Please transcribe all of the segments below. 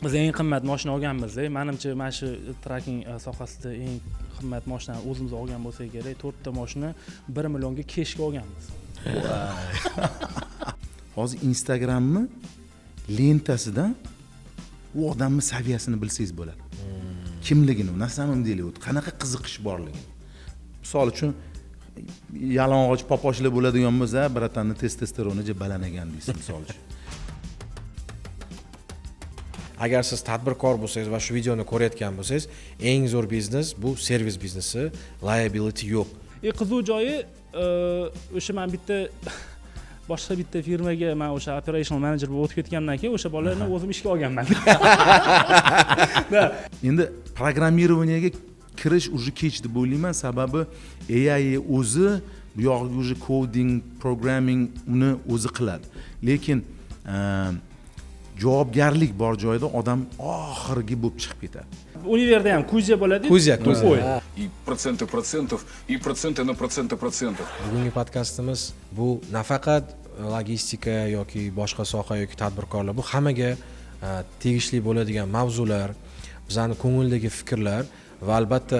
Biz eng qimmat mashina olganmiz. Menimcha mana shu trekking sohasida eng qimmat mashinani o'zimiz olgan bo'lsak kerak. 4 ta mashina 1 millionga keshga olganmiz. Hozir Instagramni lentasidan u odamning saviyasini bilsangiz bo'ladi. Kimligini, na samim deylik, qanaqa qiziqish borligini. Misol uchun yalang'och poposhlar bo'ladigan bo'lsa, bratanni testosteroni balanagan deysiz misol uchun. Agar siz tadbirkor bo'lsangiz va shu videoni ko'rayotgan bo'lsangiz, eng zo'r biznes bu servis biznesi, liability yo'q. Qiziq joyi o'sha men bitta boshqa bitta firmaga men o'sha operational manager bo'lib o'tib ketgandan keyin o'sha bolalarni o'zim ishga olganman. Endi programmirованiyega kirish уже kech deb o'ylayman, sababi AI o'zi bu yog'iga уже coding, programming uni o'zi qiladi. Lekin javobgarlik bor joyda odam oxirgi bo'lib chiqib ketadi. Univerda ham kuzya bo'ladi. Kuzya. И проценты процентов, и проценты на проценты процентов. Bugungi podkastimiz bu nafaqat logistika yoki boshqa soha yoki tadbirkorlar, bu hammaga tegishli bo'ladigan mavzular, bizning ko'ngildagi fikrlar va albatta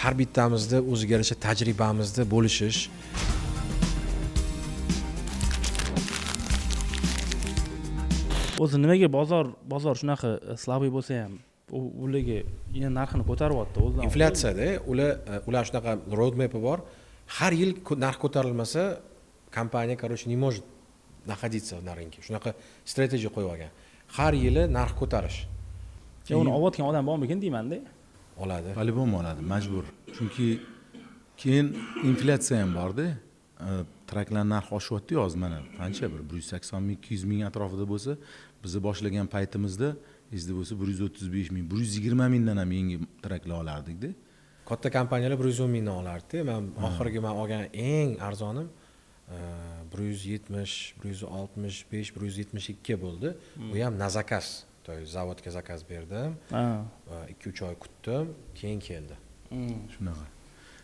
har bittamizda o'ziga yarasha tajribamizni bo'lishish. O'zi nimaga bozor shunaqa slabiy bo'lsa ham ularga yana narxini ko'taryapti o'zidan. Inflyatsiyada ular shunaqa roadmap'i bor. Har yil narx ko'tarilmasa, kompaniya не может находиться на рынке. Shunaqa strategiya qo'yib olgan. Har yili narx ko'tarish. Uni olayotgan odam bormikin deyman-da. Oladi. Albatta oladi, majbur. Chunki keyin inflyatsiya ham bor-da. Traklar narxi oshyapti hozir mana qancha 180 ming, 200 ming atrofida bo'lsa, bizni boshlagan paytimizda esda bo'lsa 135 ming, 120 mingdan ham yangi traklar olardik-da. Katta kompaniyalar 110 mingdan olardi. Men oxirgi olgan eng arzonim 170, 165, 172 bo'ldi. Bu ham na zakaz. Zavodga zakaz berdim. 2-3 oy kutdim, keyin keldi. Shunaqa.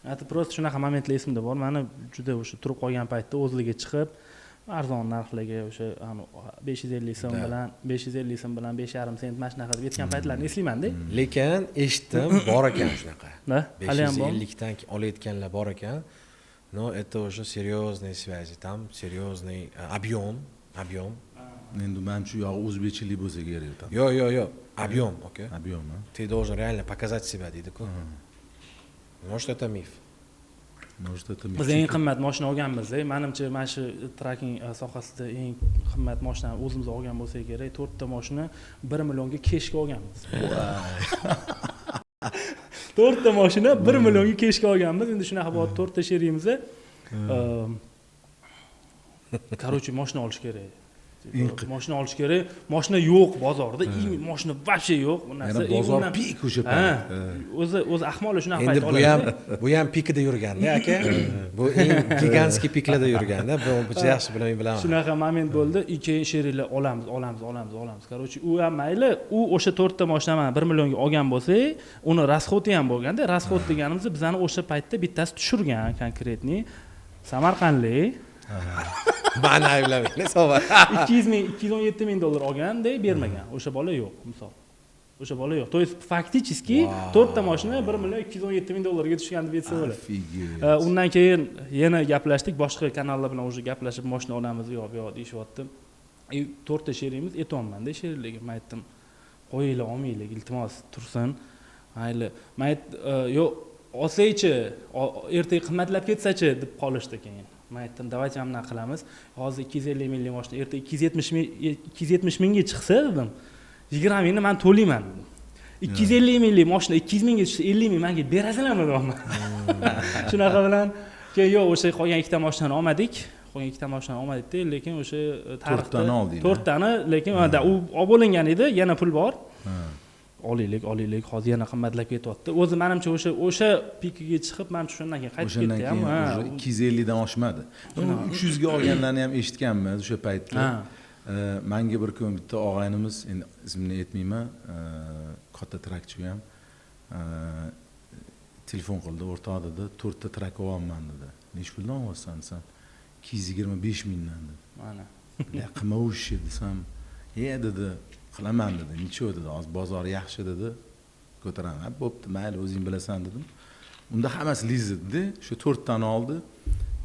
Hatto prosta shunaqa momentlar esimda bor. Meni juda o'sha turib qolgan paytda o'zligiga chiqib, arzon narxlarga o'sha 550 so'm bilan 550 so'm bilan 5,5 sent mana shunaqa deb aytgan paytlarni eslayman-da. Lekin eshitdim, bor ekan shunaqa. Hali ham bor. 550 dan olayotganlar bor ekan. Но это уже серьезные связи, там серьезный объем. Endi men shu yog'i o'zbekchilik bo'lsa kerak tam. Yo'q, объем, окей. Объем, Ты должен реально показать себя, deydi-ku. Может это миф. Может это mif. Biz eng qimmat mashina olganmiz. Menimcha mana shu trekking sohasida eng qimmat mashinani o'zimiz olgan bo'lsak kerak. 4 ta mashina 1 millionga keshga olganmiz. 4 ta mashina 1 millionga keshga olganmiz. Endi shunaqa bor 4 ta sherimiz. Короче, mashina olish kerak. Mashina olish kerak. Mashina yo'q bozorda. Mashina вообще yo'q. Bu narsa bozor pik o'sha payt. O'zi ahmoqlar shunaqa payt oladi. Endi bu ham pikida yurganda, aka. Bu eng gigantskiy piklarda yurganda. Bu yaxshi bilaman. Shunaqa moment bo'ldi. Keyin sheriklar olamiz. Короче, u ham mayli, u o'sha 4 ta mashinani 1 millionga olgan bo'lsak, uni расходi ham bo'lganda, расход deganimiz bizani o'sha paytda bittasi tushirgan konkretniy Samarqandlik. Ma'ni ayblamayin, sova. 217 ming dollar olganda bermagan. O'sha bola yo'q, misol. O'sha bola yo'q. То есть фактически 4 ta mashina 1 million 217 ming dollarga tushgan deb aytsa bo'ladi. Undan keyin yana gaplashdik, boshqa kanallar bilan o'sha gaplashib mashina olamiz yo'q deyishyapti. 4 ta sherimiz etonman-da sherlarga. Men aytdim, qo'yinglar, olmanglar, iltimos tursin. Mayli. Men yo'q, olsaychi, ertaga qimmatlab ketsa-chi deb qolishdi keyin. Men aytdim, давайте ham bunaqa qilamiz. Hozir 250 minglik mashina ertaga 270 mingga chiqsa dedim. 20 mingni men to'layman dedim. 250 minglik mashina 200 mingga tushsa 50 ming menga berasizlarmi deyapman. Shunaqa bilan keyin yo'q, o'sha qolgan ikkita mashinani olmadik. Lekin o'sha tarixda 4 tani lekin u olib bo'lingan edi, yana pul bor. Olaylik, hozir yana qimmatlab ketyapti. O'zi menimcha o'sha pikiga chiqib, men shundan keyin qaytib ketdi ham. 250 dan oshmadi. 300 ga olganlarni ham eshitganman o'sha paytda. Menga bir kun bitta og'aynimiz, endi ismini aytmayman, katta trakchi ham telefon qildi, o'rtoq dedi, 4 ta trak olyapman dedi. Nech puldan olyapsan desam, 225 mingdan dedi. Mana. Qilma o'shi desam, dedi, qilaman dedi. Necha dedi, hozir bozor yaxshi dedi. Ko'taraman. Bo'pti, mayli, o'zing bilasan dedim. Unda hammasi lizitdi. Shu 4 tani oldi.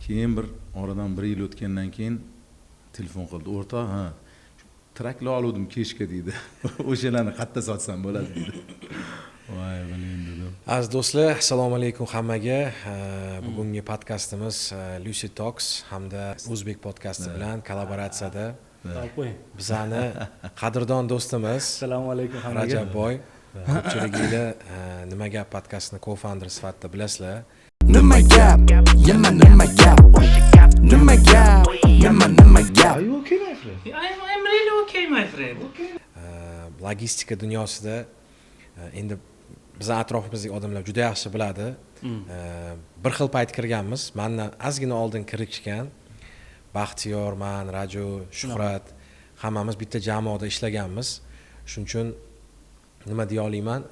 Keyin bir oradan 1 yil o'tgandan keyin telefon qildi. O'rtoq, ha, traklar oldim kechga deydi. O'shalarni qayerda sotsam bo'ladi dedi. Voy, biling dedim. Aziz do'stlar, assalomu alaykum hammaga. Bugungi podkastimiz Lucy Talks hamda O'zbek podkasti bilan kollaboratsiyada bizani qadrdon do'stimiz Assalomu alaykum hammaga. Rajabboy, ko'pchiliginglar Nima gap podkastini co-founder sifatida bilasizlar. Nima gap, nima gap, nima gap, nima gap. Are you okay, my friend? I'm really okay, my friend. Okay. Logistika dunyosida endi biz atrofimizdagi odamlar juda yaxshi biladi. Bir xil payt kirganmiz. Mendan ozgina oldin kirishgan Baxtiyor, men, Raju, Shuhrat hammamiz bitta jamoada ishlaganmiz. Shuning uchun nima deya olaman,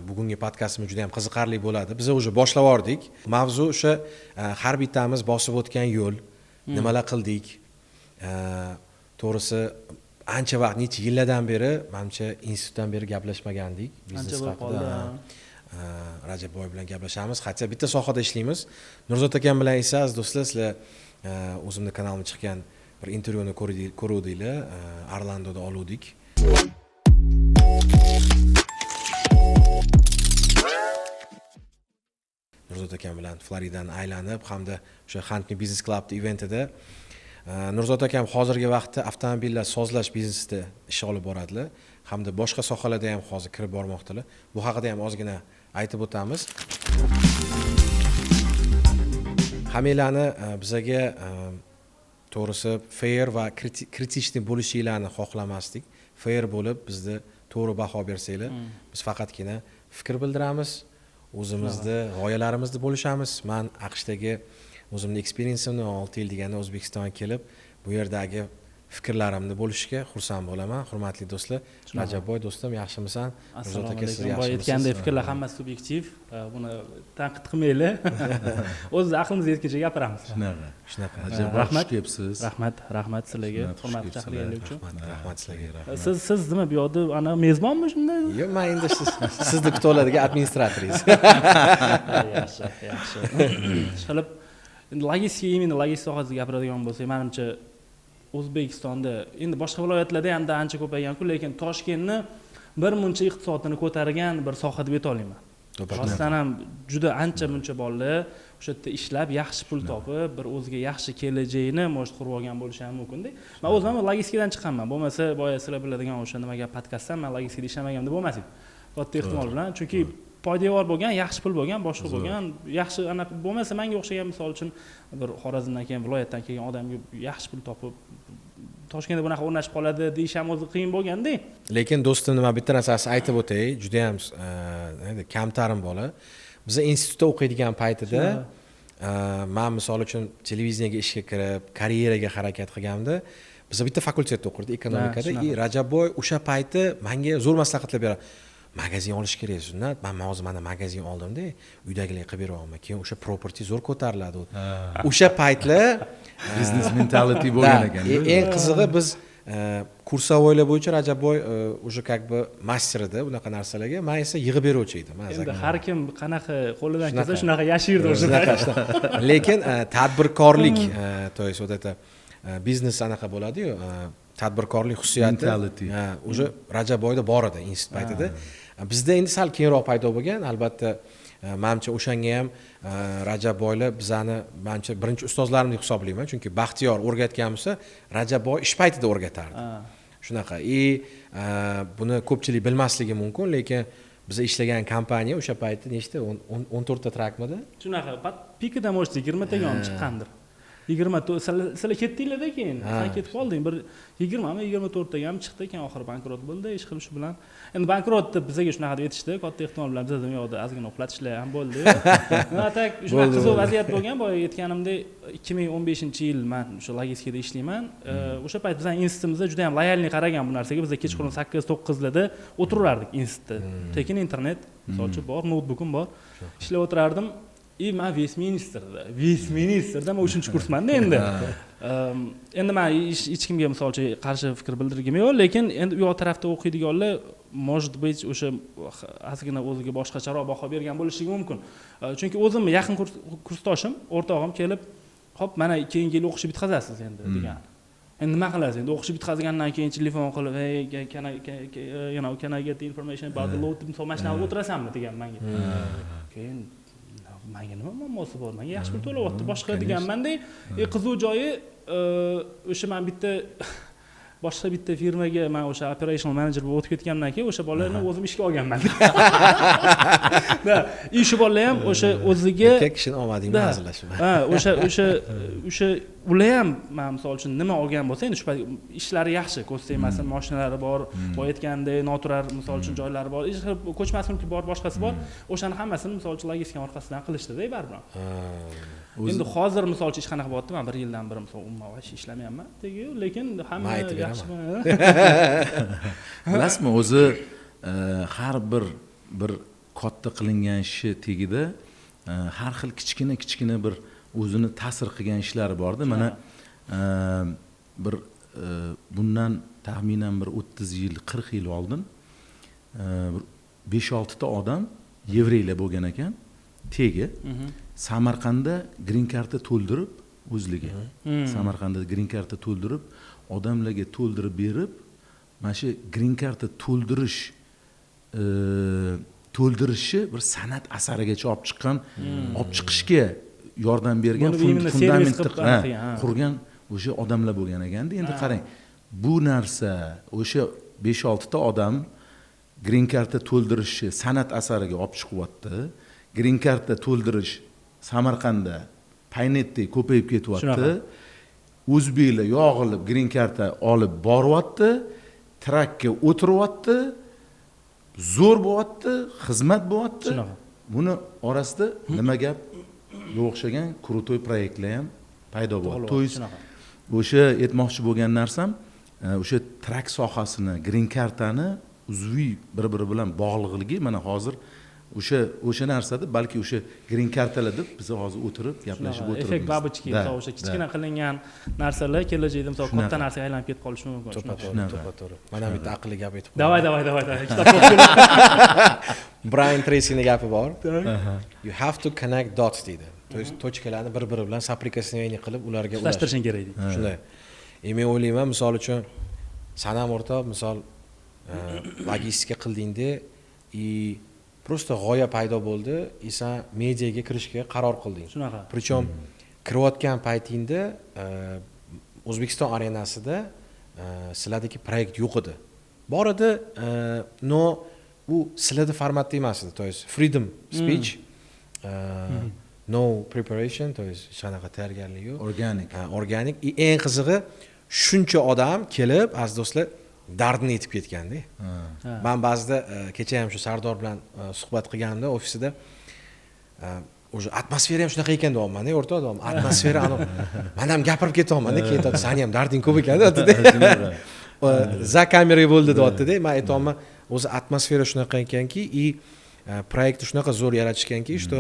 bugungi podkastimiz juda ham qiziqarli bo'ladi. Biz o'sha boshlab yordik. Mavzu o'sha har bittamiz bosib o'tgan yo'l, nimalar qildik. To'g'risi ancha vaqt, necha yillardan beri, menimcha institutdan beri gaplashmagandik. Biznes haqida. Rajabboy bilan gaplashamiz. Hatto bitta sohada ishlaymiz. Nurzod akam bilan esa aziz do'stlar, sizlar o'zimning kanalimga chiqqan bir intervyuni ko'ruvdinglar. Orlandoda oluvdik. Nurzod akam bilan Floridani aylanib, hamda o'sha Huntme Business Club eventida Nurzod akam hozirgi vaqtda avtomobillar sozlash biznesida ish olib boradilar, hamda boshqa sohalarda ham hozir kirib bormoqdalar. Bu haqida ham ozgina aytib o'tamiz. Hammanglarni bizaga to'g'risi fair va kritichniy bo'lishinglarni xohlamasdik. Fair bo'lib, bizni to'g'ri baho bersanglar, biz faqatgina fikr bildiramiz, o'zimizni g'oyalarimizni bo'lishamiz. Men AQShdagi o'zimning eksperiyensimni 6 yil deganda O'zbekistonga kelib, bu yerdagi fikrlarimni bo'lishga xursand bo'laman. Hurmatli do'stlar, Rajabboy do'stim, yaxshimisan? Nurzod aka, siz yaxshimisiz? Aytgandek fikrlar hammasi subyektiv, buni tanqid qilmanglar. O'z aqlimizga yetguncha gapiramiz. Shunaqa. Rahmat kelibsiz. Rahmat sizlarga, hurmatli chaqirganlik uchun. Rahmat sizlarga. Siz nima bu yoqda ana mezbonmi shunday? Yo'q, men endi sizni kutib oladigan administratoringiz. Yaxshi. Ishqilib, logistika, imенно logistika sohasida gapiradigan bo'lsak, menimcha O'zbekistonda endi boshqa viloyatlarda ham ancha ko'paygan-ku, lekin Toshkentni bir muncha iqtisodini ko'targan bir soha deb ayta olaman. Rostdan ham juda ancha-muncha bolalar o'sha yerda ishlab, yaxshi pul topib, bir o'ziga yaxshi kelajakni mo'sh qurib olgan bo'lishi ham mumkin-da. Men o'zim logistikadan chiqqanman. Bo'lmasa, boya sizlar biladigan o'sha nimaga podkastdan men logistikada ishlamagan deb bo'lmas edi. Katta ehtimol bilan, chunki poydevor bo'lgan, yaxshi pul bo'lgan, boshqa bo'lgan, yaxshi ana bo'lmasa, menga o'xshagan misol uchun bir Xorazmdan keyin, viloyatdan kelgan odamga yaxshi pul topib Toshkentda bunaqa o'rnashib qoladi deyish ham o'zi qiyin bo'lganda. Lekin do'stim, nima bitta narsasi aytib o'tay, juda ham kamtarim bola. Biz institutda o'qiydigan paytida men misol uchun televiziyaga ishga kirib, karyeraga harakat qilganimda, biz bitta fakultetda o'qirdik, ekonomikada. Rajabboy o'sha payti menga zo'r maslahatlar beradi. Magazin olish kerak Sunnat. Men hozir mana magazin oldim-da, uydagilarga qilib beraman. Keyin o'sha property zo'r ko'tariladi. O'sha paytlar Business mentality bo'lgan ekan. Eng qizig'i, biz kursavoylar bo'yicha Rajabboy o'sha как бы master edi bunaqa narsalarga. Men esa yig'ib beruvchi edim. Endi har kim qanaqa qo'lidan kelsa shunaqa yashirdi o'sha. Lekin tadbirkorlik, to есть вот это biznes anaqa bo'ladi-yu, tadbirkorlik xususiyati o'sha Rajabboyda bor edi institut paytida. Bizda endi sal keyinroq paydo bo'lgan. Albatta, menimcha o'shanga ham Rajabboylar bizani menimcha birinchi ustozlarim deb hisoblayman, chunki Baxtiyor o'rgatgan bo'lsa, Rajabboy ish paytida o'rgatardi. Shunaqa. Buni ko'pchilik bilmasligi mumkin, lekin biz ishlagan kompaniya o'sha paytda nechta 14 ta trakmidi? Shunaqa, pikida mo'sh 20 taga olib chiqqandir. 20 sizlar ketdinglar-da keyin. Sen ketib qolding. Bir 20mi 24 taga ham chiqdi, keyin oxiri bankrot bo'ldi. Ish qilib shu bilan. Endi bankrot deb bizga shunaqa deb aytishdi, katta ehtimol bilan bizda u yoqda ozgina uxlatishlar ham bo'ldi. Atak shunaqa qiziq vaziyat bo'lgan. Boya aytganimdek 2015-yil men o'sha logistikada ishlayman. O'sha payt bizning institutimizda juda ham loyallik qaragan bu narsaga. Biz kechqurun 8-9 larda o'tirardik institutda. Tekin internet, misolchi bor, noutbukim bor. Ishlab o'tirardim. Men Westminsterda men 3-kursmanda endi. Endi men hech kimga misolchi qarshi fikr bildirgim yo'q, lekin endi u yoq tarafda o'qiydiganlar может быть o'sha ozgina o'ziga boshqacharoq baho bergan bo'lishligi mumkin. Chunki o'zim yaqin kursdoshim, o'rtog'im kelib, "Xo'p, mana keyingi yil o'qishni bitkazasiz endi" degan. Endi nima qilasiz? Endi o'qishni bitkazgandan keyin telefon qilib, "Hey, can I get the information about the load?" deb mashinaga o'tirasanmi degan menga. Keyin menga nima muammosi bor? Menga yaxshi pul to'layapti, boshqa deganman-da. Qiziq joyi o'sha men boshqa bitta firmaga men o'sha operational manager bo'lib o'tib ketgandan keyin o'sha bolalarni o'zim ishga olganman. Shu bolalar ham o'sha o'ziga erkak kishini omadingni hazillashib. O'sha ular ham men misol uchun nima olgan bo'lsa, endi shu ishlari yaxshi, ko'rsatmasin, mashinalari bor, aytgandek noturar misol uchun joylari bor, ko'chmas mulki bor, boshqasi bor. O'shani hammasini misol uchun logistika orqasidan qilishdi-da baribir. Endi hozir misol uchun ish qanaqa bo'lyapti? Men 1 yildan beri misol umuman ishlamayapman, lekin hamma yaxshi. Bilasizmi, o'zi har bir katta qilingan ishi tegida har xil kichkina bir o'zini ta'sir qilgan ishlari borda. Mana bir bundan taxminan bir 30 yil, 40 yil oldin 5-6 ta odam yevreylar bo'lgan ekan. Tegi Samarqandda green cardni to'ldirib, o'zligi. Samarqandda green cardni to'ldirib, odamlarga to'ldirib berib, mana shu green cardni to'ldirishni bir san'at asarigacha olib chiqishga yordam bergan fundamentni qurgan o'sha odamlar bo'lgan ekanda. Endi qarang, bu narsa o'sha 5-6 ta odam green cardni to'ldirishni san'at asariga olib chiqyapti. Green cardni to'ldirish Samarqandda paynetdek ko'payib ketyapti. O'zbeklar yog'ilib green cardni olib boryapti, trakka o'tiryapti, zo'r bo'lyapti, xizmat bo'lyapti. Buni orasida nima gap? O'xshagan krutoy proyektlar ham paydo bo'ldi. To'yis o'sha aytmoqchi bo'lgan narsam, o'sha trak sohasini, green cardani uzviy bir-biri bilan bog'liqligi mana hozir o'sha narsada, balki o'sha green kartalar deb biz hozir o'tirib gaplashib o'tiribmiz. Effekt babichki, o'sha kichkina qilingan narsalar kelajakda misol katta narsaga aylanib ketib qolishi mumkin. To'g'ri. Mana bitta aqlli gap aytib qo'yaman. Davay. Brian Tracy'ning gapi bor. You have to connect dots deydi. Tochkalarni bir-biri bilan soplikasiyoniy qilib ularga ulashtirishing kerak deydi. Shunday. Men o'ylayman, misol uchun sanam o'rtoq, misol logistika qildingda просто g'oya paydo bo'ldi, sen mediaga kirishga qaror qilding. Shunaqa. Причем kirayotgan paytingda O'zbekiston arenasida sizlardagi proyekt yo'q edi. Bor edi, no u sizlarda formatda emas edi, to есть freedom speech, no preparation, to есть shanaqa tayyorgarlik yo'q. Organik. Eng qizig'i shuncha odam kelib, aziz do'stlar, dardini aytib ketganda. Men ba'zida kecha ham shu Sardor bilan suhbat qilganimda ofisida o'sha atmosfera ham shunaqa ekan deyapman-da, o'rtoq deyapman. Atmosfera men ham gapirib ketyapman-da, keyin aytadi, "Seni ham darding ko'p ekan" dedi. Za kamera bo'ldi deyapti-da. Men aytayapman, o'zi atmosfera shunaqa ekanki, proyektni shunaqa zo'r yaratishganki, что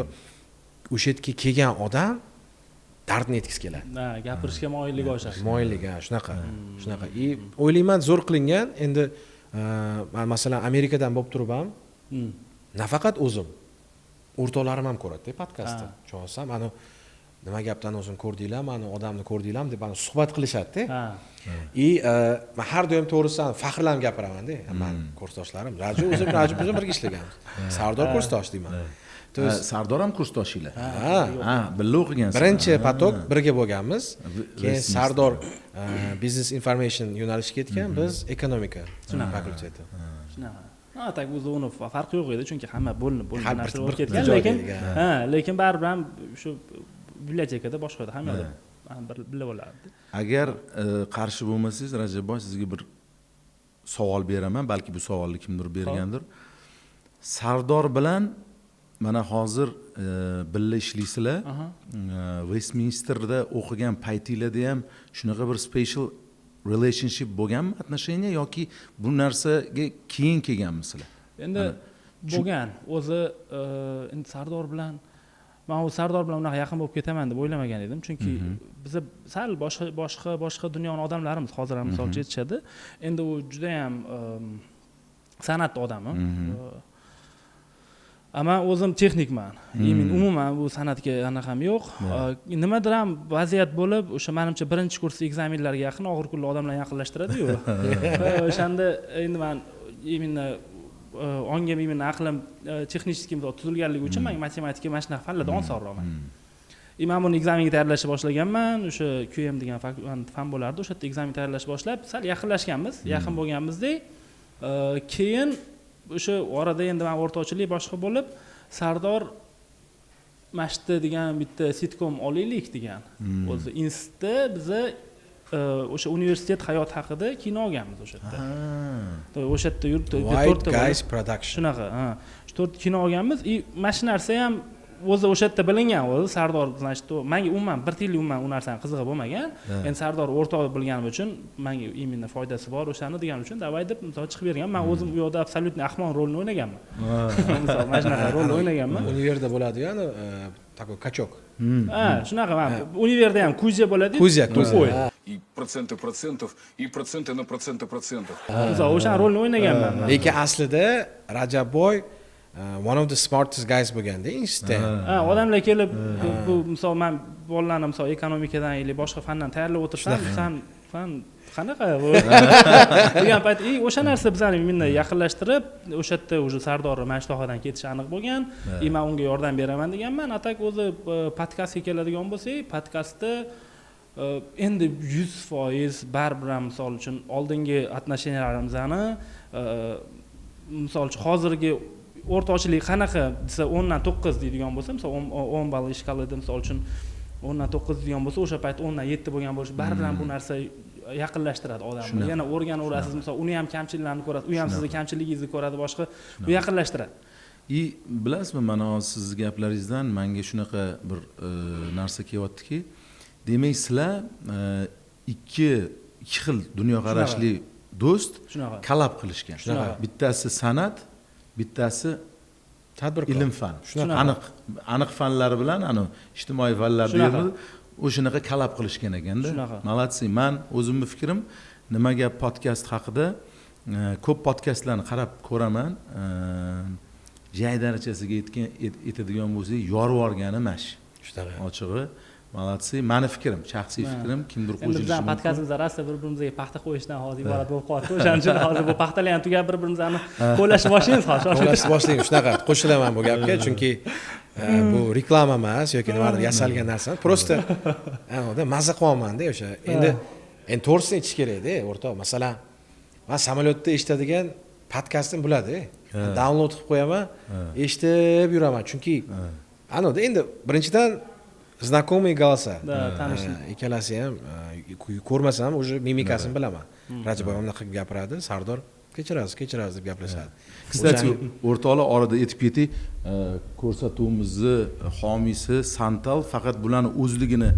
o'sha yerga kelgan odam dardni aytgisi keladi. Gapirishga moyilligi oshadi. Moyilligi, shunaqa. O'ylayman, zo'r qilingan. Endi men masalan Amerikadan bo'lib turib ham nafaqat o'zim, o'rtoqlarim ham ko'radi-da podkastni. Cho'sam, ana nima gapdan o'zim ko'rdinglar, mana odamni ko'rdinglar deb ana suhbat qilishadi-da. Men har doim to'g'risini faxrlanib gapiraman-da. Men kursdoshlarim, Raju o'zim birga ishlaganmiz. Sardor kursdosh deyman. Sardor ham kursdoshinglar. Birga o'qigansiz. Birinchi potok birga bo'lganmiz. Keyin Sardor business information yo'nalishga ketgan, biz ekonomika fakulteti. Shunaqa. Tak o'zini farqi yo'q edi, chunki hamma bo'linib narsa bo'lib ketgan, lekin baribir ham shu bibliotekada boshqa edi, hamma bilib olardi. Agar qarshi bo'lmasangiz, Rajabboy, sizga bir savol beraman, balki bu savolni kimdir bergandir. Sardor bilan mana hozir birga ishlaysizlar. Westminsterda o'qigan paytinglarda ham shunaqa bir special relationship bo'lganmi, отношения yoki bu narsaga keyin kelganmisizlar? Endi bo'lgan. O'zi endi Sardor bilan men u Sardor bilan unaqa yaqin bo'lib ketaman deb o'ylamagan edim, chunki biz sal boshqa dunyoning odamlarimiz hozir ham misol aytishadi. Endi u juda ham san'at odami. Ama o'zim texnikman. Umuman bu san'atga anaqam yo'q. Nimadir ham vaziyat bo'lib, o'sha menimcha birinchi kurs ekzamenlarga yaqin og'ir kunli odamlarni yaqinlashtiradi-yu. O'shanda endi men именно onga именно aqlim texnik tuzilganligi uchun men matematika mana shunaqa fanlarda osonroqman. Men buni ekzamenga tayyorlashni boshlaganman, o'sha QM degan fan bo'lardi, o'sha yerda ekzamen tayyorlashni boshlab, sal yaqinlashganmiz, yaqin bo'lganmizdek, keyin o'sha orada endi men o'rtoqchilik boshqa bo'lib, Sardor Mashti degan bitta sitkom olaylik degan. O'zi institutda biza o'sha universitet hayot haqida kino olganmiz o'sha yerda. O'sha yerda yurib 4 ta guys production. Shunaqa, 4 kino olganmiz. Mana shu narsa ham o'zi o'sha yerda bilingan o'zi Sardor, значит, menga umuman bir tiyinlik umuman u narsani qizig'i bo'lmagan. Endi Sardor o'rtoq bo'lganim uchun menga именно foydasi bor o'shani degan uchun davay deb misol chiqib bergan. Men o'zim u yoqda absolyutni ahmoq rolini o'ynaganman. Misol mana shunaqa rolni o'ynaganman. Universitetda bo'ladi-yu, ani такой качок. Shunaqa men universitetda ham kuzya bo'ladi-yu. Kuzya. И проценты процентов, и проценты на проценты процентов. Misol o'sha rolni o'ynaganman. Lekin aslida Rajabboy one of the smartest guys bo'lganda institutda. Odamlar kelib bu misol men bolalarni misol ekonomikadan yoki boshqa fandan tayyorlab o'tirsam, san fan qanaqa bu degan payt o'sha narsa bizani minna yaqinlashtirib, o'sha yerda уже Sardor Mashtoqadan ketishi aniq bo'lgan. Men unga yordam beraman deganman. Atak o'zi podkastga keladigan bo'lsak, podkastda endi 100% baribir ham misol uchun oldingi отношениyalarimizni misol uchun hozirgi o'rtoqchilik qanaqa desa 10 dan 9 deydigan bo'lsa, misol 10 ball shkalada misol uchun 10 dan 9 deydigan bo'lsa, o'sha payt 10 dan 7 bo'lgan bo'lishi baribir ham bu narsa yaqinlashtiradi odamni. Yana o'rganaverasiz, misol uni ham kamchiliklarni ko'rasiz, u ham sizning kamchiligingizni ko'radi, boshqa bu yaqinlashtiradi. Bilasizmi, mana siz gaplaringizdan menga shunaqa bir narsa kelyaptiki, demak sizlar ikki xil dunyoqarashli do'st collab qilishgan. Bittasi san'at, bittasi tadbirkor, ilm fan. Aniq fanlar bilan ana ijtimoiy fanlar deymiz. O'shanaqa collab qilishgan ekanda. Malatsi. Men o'zimning fikrim, nima gap podkast haqida ko'p podkastlarni qarab ko'raman. Jay darajasiga yetadigan bo'lsa, yorib yuborgani mash. Shunaqa. Ochig'i, malatsi. Meni fikrim, shaxsiy fikrim, kimdir qo'shilishi mumkin. Bizning podkastimizda rasta bir-birimizga paxta qo'yishdan hozir iborat bo'lib qoldi. O'shaning uchun hozir bu paxtalar ham tugab bir-birimizni qo'llashni boshlaymiz hozir. Qo'llashni boshlaymiz. Shunaqa qo'shilaman bu gapga, chunki bu reklama emas yoki nimadir yasalgan narsa. Prosta anaqa mazza qilyapman-da o'sha. Endi to'g'risini aytish kerak-da, o'rtoq. Masalan, men samolyotda eshitadigan podkastni biladi. Download qilib qo'yaman, eshitib yuraman. Chunki anoda endi birinchidan знакомый голоса. Ikkalasi ham ko'rmasam, уже mimikasini bilaman. Rajabboy unaqa gapiradi, Sardor kechirasiz deb gaplashadi. Kстати, o'rtoqlar orada aytib ketay, ko'rsatuvimizni homiysi Santal, faqat bularni o'zligini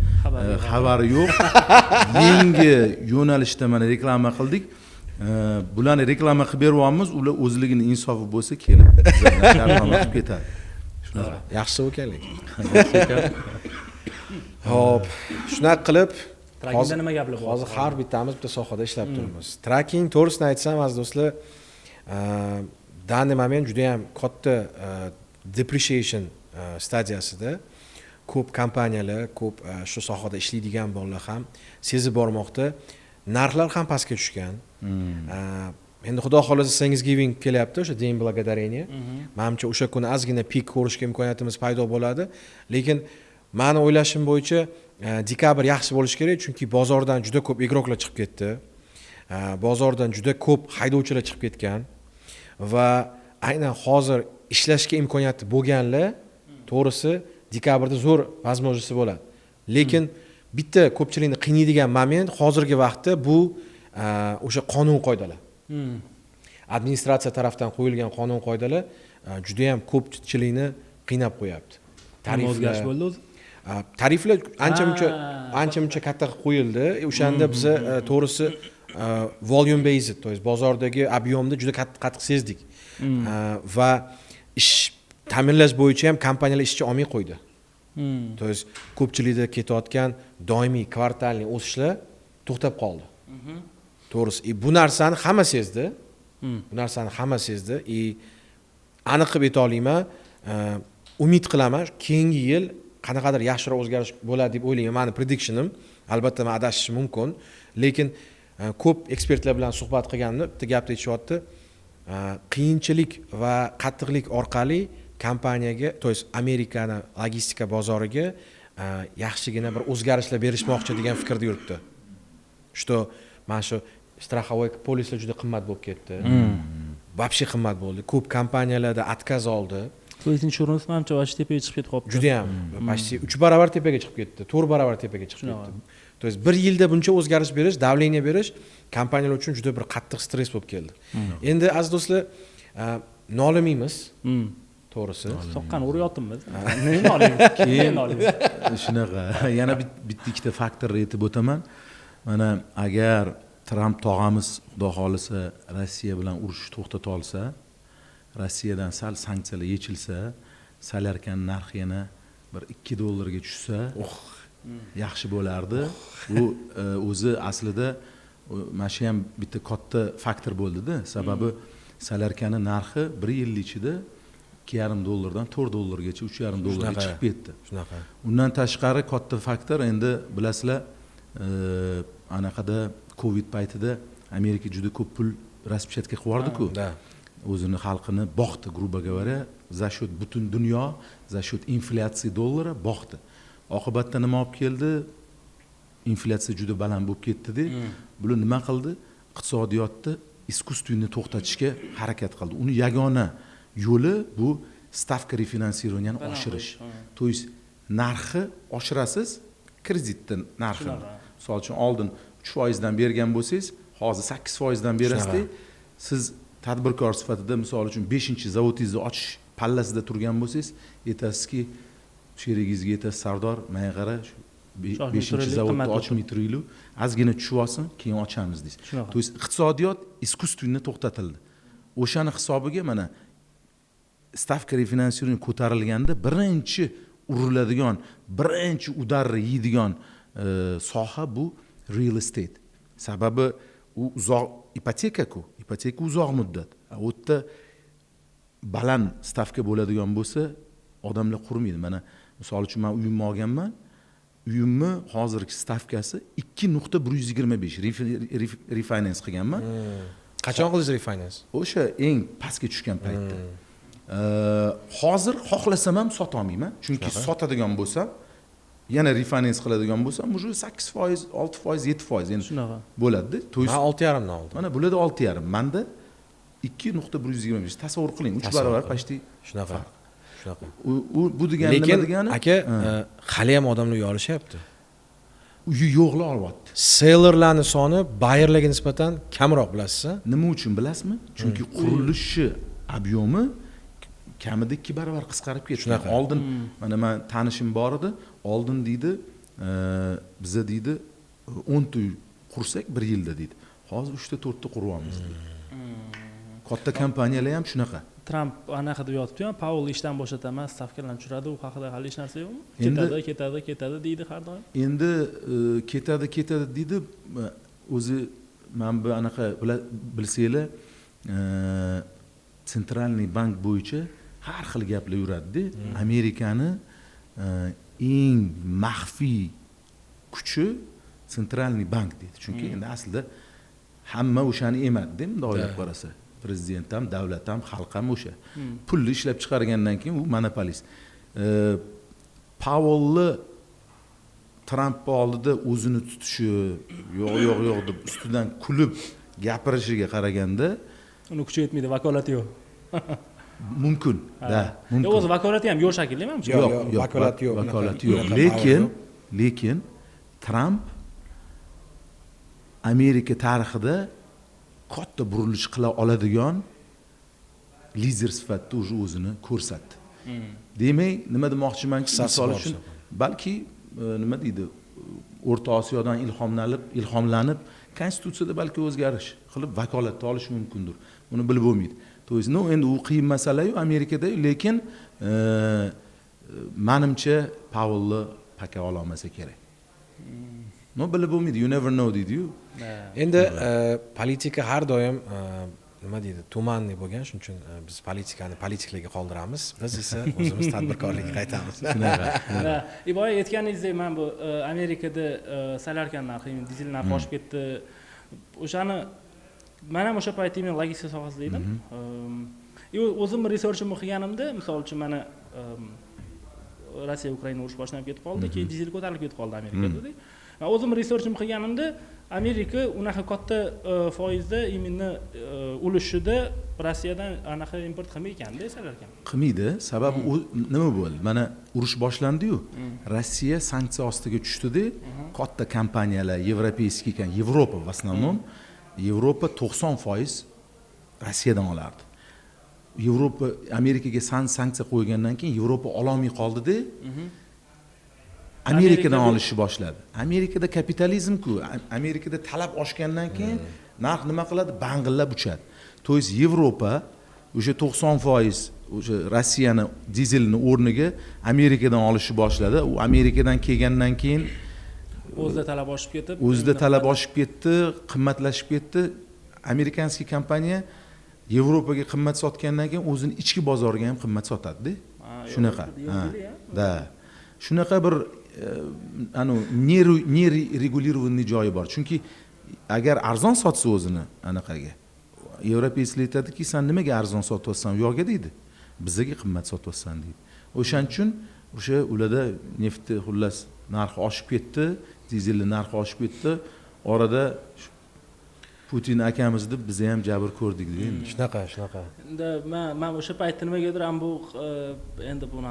xabari yo'q. Yangi yo'nalishda mana reklama qildik. Bularni reklama qilib beryapmiz, ular o'zligini insofi bo'lsa kelib shartnoma qilib ketadi. Shunaqa. Yaxshi ekan lekin. Hop, shunaqa qilib, trackingda nima gaplar bor? Hozir har bittamiz bitta sohada ishlab turibmiz. Tracking to'g'risini aytsam, aziz do'stlar, данный moment juda ham katta depreciation stadiyasida. Ko'p kompaniyalar, ko'p shu sohada ishlaydigan bolalar ham sezib bormoqda. Narxlar ham pastga tushgan. Endi xudo xolasa Thanksgiving kelyapti, o'sha День благодарения. Menimcha o'sha kuni ozgina pik ko'rishga imkoniyatimiz paydo bo'ladi, lekin meni o'ylashim bo'yicha dekabr yaxshi bo'lishi kerak, chunki bozordan juda ko'p igroklar chiqib ketdi. Bozordan juda ko'p haydovchilar chiqib ketgan va aynan hozir ishlashga imkoniyati bo'lganlar to'g'risi dekabrda zo'r возможности bo'ladi. Lekin bitta ko'pchilikni qiynaydigan moment hozirgi vaqtda bu o'sha qonun qoidalar. Administratsiya tarafdan qo'yilgan qonun qoidalar juda ham ko'pchilikni qiynab qo'yapti. O'zgarish bo'ldi o'zi. Tariflar ancha-muncha katta qilib qo'yildi. O'shanda biz to'g'risi volume based, to есть bozordagi ob'yomni juda qattiq sezdik. Va ish ta'minlash bo'yicha ham kompaniyalar ishchi olmay qo'ydi. То есть ko'pchilikda ketayotgan doimiy kvartalniy o'sishlar to'xtab qoldi. To'g'risi, bu narsani hamma sezdi. Bu narsani hamma sezdi. Aniq qilib ayta olmayman, umid qilaman keyingi yil qanaqadir yaxshiroq o'zgarish bo'ladi deb o'ylayman. Meni predictionim, albatta men adashishim mumkin, lekin ko'p ekspertlar bilan suhbat qilganimda bitta gapni aytishyapti. Qiyinchilik va qattiqlik orqali kompaniyaga, to есть Amerikani logistika bozoriga yaxshigina bir o'zgarishlar berishmoqchi degan fikrda yuribdi. Что mana shu страховой polislar juda qimmat bo'lib ketdi. Вообще qimmat bo'ldi. Ko'p kompaniyalarda отказ oldi. Police insurance manimcha vash tepaga chiqib ketib qolibdi. Juda ham, почти 3 barobar tepaga chiqib ketdi, 4 barobar tepaga chiqib ketdi. То есть bir yilda buncha o'zgarish berish, davleniya berish kompaniyalar uchun juda bir qattiq stress bo'lib keldi. Endi aziz do'stlar, nolimaymiz. To'g'risi. Soqqani uryapmiz. Nima nolimiz? Keyin nolimiz. Shunaqa. Yana bitta ikkita faktorni aytib o'taman. Mana agar Trump tog'amiz xudo xolisa Rossiya bilan urushni to'xtata olsa, Rossiyadan sal sanksiyalar yechilsa, salarkan narxi yana bir $2 ga tushsa, yaxshi bo'lardi. Bu o'zi aslida mana shu ham bitta katta faktor bo'ldi-da. Sababi salarkani narxi 1 yil ichida $2.5 dan $4 gacha, $3.5 ga chiqib ketdi. Shunaqa. Undan tashqari katta faktor endi bilasizlar, anaqada Covid paytida Amerika juda ko'p pul распечатка qilib yubordi-ku. O'zini xalqini boqdi, грубо говоря, за счет butun dunyo, за счет inflyatsiya dollara boqdi. Oqibatda nima olib keldi? Inflyatsiya juda baland bo'lib ketdi-da. Bular nima qildi? Iqtisodiyotni искусственный to'xtatishga harakat qildi. Uni yagona yo'li bu stavka refinansирования oshirish. То есть narxi oshirasiz, kreditni narxini. Misol uchun oldin 3% dan bergan bo'lsangiz, hozir 8% dan berasiz-da. Siz tadbirkor sifatida misol uchun 5-zavodingizni ochish pallasida turgan bo'lsangiz, aytasizki, sherigingizga aytasiz, Sardor, menga qara, 5-zavodni ochmay turaylik, ozgina tushib olsin, keyin ochamiz deysiz. То есть iqtisodiyot искусственно to'xtatildi. O'shani hisobiga mana stavka refinansирования ko'tarilganda birinchi uriladigan, birinchi udarni yeydigan soha bu real estate. Sababi u uzoq ipoteka-ku, ipoteka uzoq muddat. U yerda baland stavka bo'ladigan bo'lsa, odamlar qurmaydi. Mana misol uchun men uyimni olganman. Uyimni hozirgi stavkasi 2.125 refinance qilganman. Qachon qildingiz refinance? O'sha eng pastga tushgan paytda. Hozir xohlasam ham sota olmayman, chunki sotadigan bo'lsam, yana refinance qiladigan bo'lsam, уже 8%, 6%, 7% endi Shunaqa bo'ladi-da. Men 6.5 dan oldim. Mana bularda 6.5, menda 2.125. Tasavvur qiling, 3 barobar почти shunaqa. Shunaqa. Bu degani nima degani? Lekin aka, hali ham odamlar uy olishyapti. Uyi yo'qlar olyapti. Sellerlarning soni buyerlarga nisbatan kamroq, bilasizmi? Nima uchun bilasizmi? Chunki qurilishi obyomi kamida 2 barobar qisqarib ketdi. Oldin mana men tanishim bor edi, oldin deydi, biza deydi 10 ta uy qursak 1 yilda deydi. Hozir 3 ta 4 ta quryapmiz deydi. Katta kompaniyalar ham shunaqa. Trump anaqa deb yotibdi-ku, Paul ishdan bo'shataman, stavkalarni tushiradi, u haqida hali hech narsa yo'qmi? Ketadi deydi har doim. Endi ketadi deydi. O'zi men bu anaqa bilsanglar, Centralniy bank bo'yicha har xil gaplar yuradi-da. Amerikani eng maxfiy kuchi Centralniy bank deydi. Chunki endi aslida hamma o'shani emadi-da, bunday o'ylab qarasa. Prezident ham, davlat ham, xalq ham o'sha. Pulni ishlab chiqargandan keyin u monopolist. Powellni Trump oldida o'zini tutishi, yo'q deb ustidan kulib gapirishiga qaraganda, uni kuchi yetmaydi, vakolati yo'q. Mumkin, mumkin. O'zi vakolati ham yo'q shakilli menimcha. Yo'q, vakolati yo'q. Vakolati yo'q. Lekin Trump Amerika tarixida katta burilish qila oladigan lider sifatida o'zini ko'rsatdi. Demak, nima demoqchimanki, misol uchun balki nima deydi, O'rta Osiyodan ilhomlanib, konstitutsiyada balki o'zgarish qilib vakolatni olish mumkindir. Buni bilib bo'lmaydi. То есть, endi u qiyin masala-yu Amerikada, lekin menimcha Pavelni paka ololmasa kerak. No bilib bo'lmaydi, you never know deydi-yu. Endi politika har doim nima deydi, tumanli bo'lgan, shuning uchun biz politikani politiklarga qoldiramiz. Biz esa o'zimiz tadbirkorlikka qaytamiz. Boya aytganingizdek, men bu Amerikada solarkan narxi, dizel narxi oshib ketdi. O'shani men ham o'sha paytda men logistika sohasida edim. O'zim researchimni qilganimda, misol uchun mana Rossiya Ukraina urushi boshlanib ketib qoldi, keyin dizel ko'tarilib ketib qoldi Amerikada. Men o'zim researchimni qilganimda Amerika unaqa katta foizda imенно ulushida Rossiyadan anaqa import qilmaydi-da, solarkan. Qilmaydi, sababi nima bo'ldi? Mana urush boshlandi-yu. Rossiya sanksiya ostiga tushdi-da, katta kompaniyalar, yevropeyskiy ekan, Yevropa в основном, Yevropa 90% Rossiyadan olardi. Yevropa Amerikaga sanksiya qo'ygandan keyin Yevropa ololmay qoldi-da, Amerikadan olishni boshladi. Amerikada kapitalizm-ku, Amerikada talab oshgandan keyin narx nima qiladi? Bang'illab uchadi. To есть Yevropa o'sha 90% o'sha Rossiyani dizelini o'rniga Amerikadan olishni boshladi. U Amerikadan kelgandan keyin o'zida talab oshib ketib, qimmatlashib ketdi. Amerikanskiy kompaniya Yevropaga qimmat sotgandan keyin o'zini ichki bozoriga ham qimmat sotadi-da. Shunaqa. Da. Shunaqa bir ne regulirованный joyi bor. Chunki agar arzon sotsa o'zini anaqaga, Yevropeylar aytadiki, "Sen nimaga arzon sotyapsan u yo'qga?" deydi. Bizga qimmat sotyapsan deydi. O'shaning uchun o'sha ularda neftni xullas narxi oshib ketdi, dizelning narxi oshib ketdi. Orada Putin akamiz deb biz ham jabr ko'rdik deydi. Shunaqa. Endi men o'sha paytda nimagadir ham bu endi buni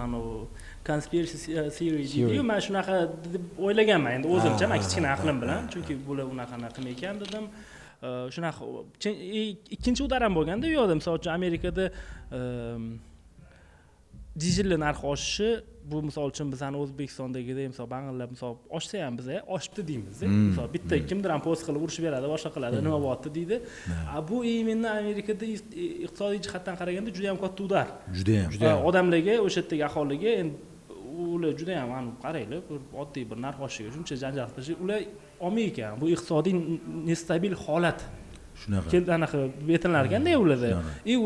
conspiracy theory deydi-yu, men shunaqa deb o'ylaganman endi o'zimcha, men kichkina aqlim bilan, chunki bular unaqa qilmaykan dedim. Shunaqa ikkinchi udar ham bo'lganda, u yoqda misol uchun Amerikada dizel narxi oshishi, bu misol uchun bizning O'zbekistondagidek misol bang'illab misol oshsa ham biz oshibdi deymiz. Misol bitta kimdir ham post qilib urushib beradi, boshqa qiladi, nima bo'lyapti deydi. Bu imенно Amerikada iqtisodiy jihatdan qaraganda juda ham katta udar. Juda ham. Odamlarga, o'sha yerdagi aholiga endi ular juda ham qaranglar, oddiy bir narx oshishiga shuncha janjal qilish, ular olmay ekan. Bu iqtisodiy nestabil holat. Shunaqa. Anaqa betinlar ekanda ularda.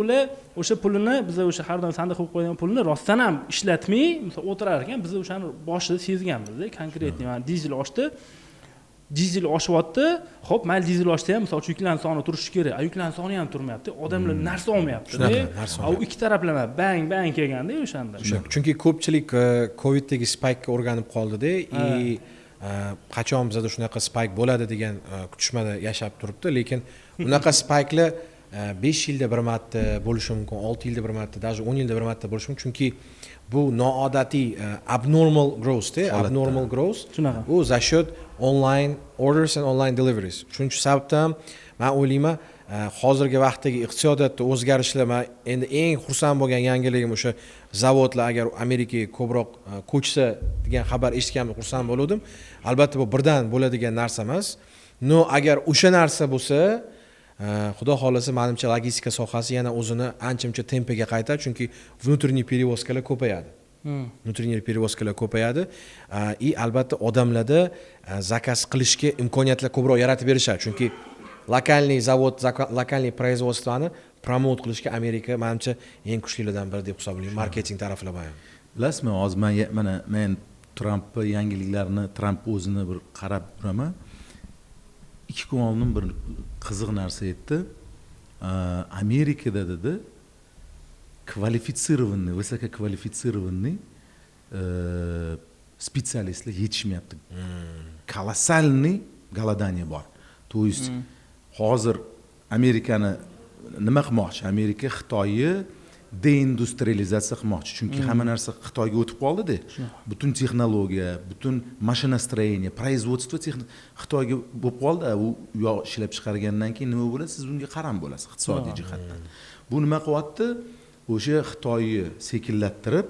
Ular o'sha pulini biz o'sha har doim sandiq qo'yib qo'ygan pulini rostdan ham ishlatmay, misol o'tirar ekan, biz o'shani boshida sezganmiz-da, konkretniy. Mana dizel oshdi. Dizel oshyapti. Xo'p, mayli dizel oshsa ham misol yuklan soni turishi kerak. Yuklan soni ham turmayapti. Odamlar narsa olmayapti-da. U ikki taraflama bang kelganda o'shanda. Chunki ko'pchilik Covid'dagi spike'ga o'rganib qoldi-da, qachon bizda shunaqa spike bo'ladi degan kutishmada yashab turibdi, lekin unaqa spike'lar 5 yilda bir marta bo'lishi mumkin, 6 yilda bir marta, даже 10 yilda bir marta bo'lishi mumkin, chunki bu noodatiy abnormal growth, u za счет online orders and online deliveries. Shuning sababdan men o'ylayman, hozirgi vaqtdagi iqtisodiyotda o'zgarishlar, men endi eng xursand bo'lgan yangiligim o'sha zavodlar agar Amerikaga ko'proq ko'chsa degan xabar eshitganimda xursand bo'ldim. Albatta bu birdan bo'ladigan narsa emas. No, agar o'sha narsa bo'lsa, xudo xolasa menimcha logistika sohasi yana o'zini ancha-muncha tempiga qaytadi, chunki внутренний перевозкалар ko'payadi. Внутренний перевозкалар ko'payadi. Albatta odamlarda zakaz qilishga imkoniyatlar ko'proq yaratib berishadi, chunki lokalniy zavod, lokalniy производствоni promot qilishga Amerika menimcha eng kuchlilardan biri deb hisoblayman, marketing taraflama ham. Bilasizmi, hozir men Trump yangiliklarini, Trump o'zini bir qarab turaman. 2 kun oldin bir qiziq narsa aytdi. Amerikada dedi, kvalifitsirованный, высококвалифицированный специалистlar yetishmayapti. Колоссальный голодание bor. То есть hozir Amerikani nima qilmoqchi? Amerika Xitoyni deindustrializatsiya qilmoqchi, chunki hamma narsa Xitoyga o'tib qoldi-da. Butun texnologiya, butun mashinastроение, производство Xitoyga bo'lib qoldi. U yoq ishlab chiqargandan keyin nima bo'ladi? Siz bunga qaram bo'lasiz iqtisodiy jihatdan. Bu nima qilyapti? O'sha Xitoyni sekinlattirib,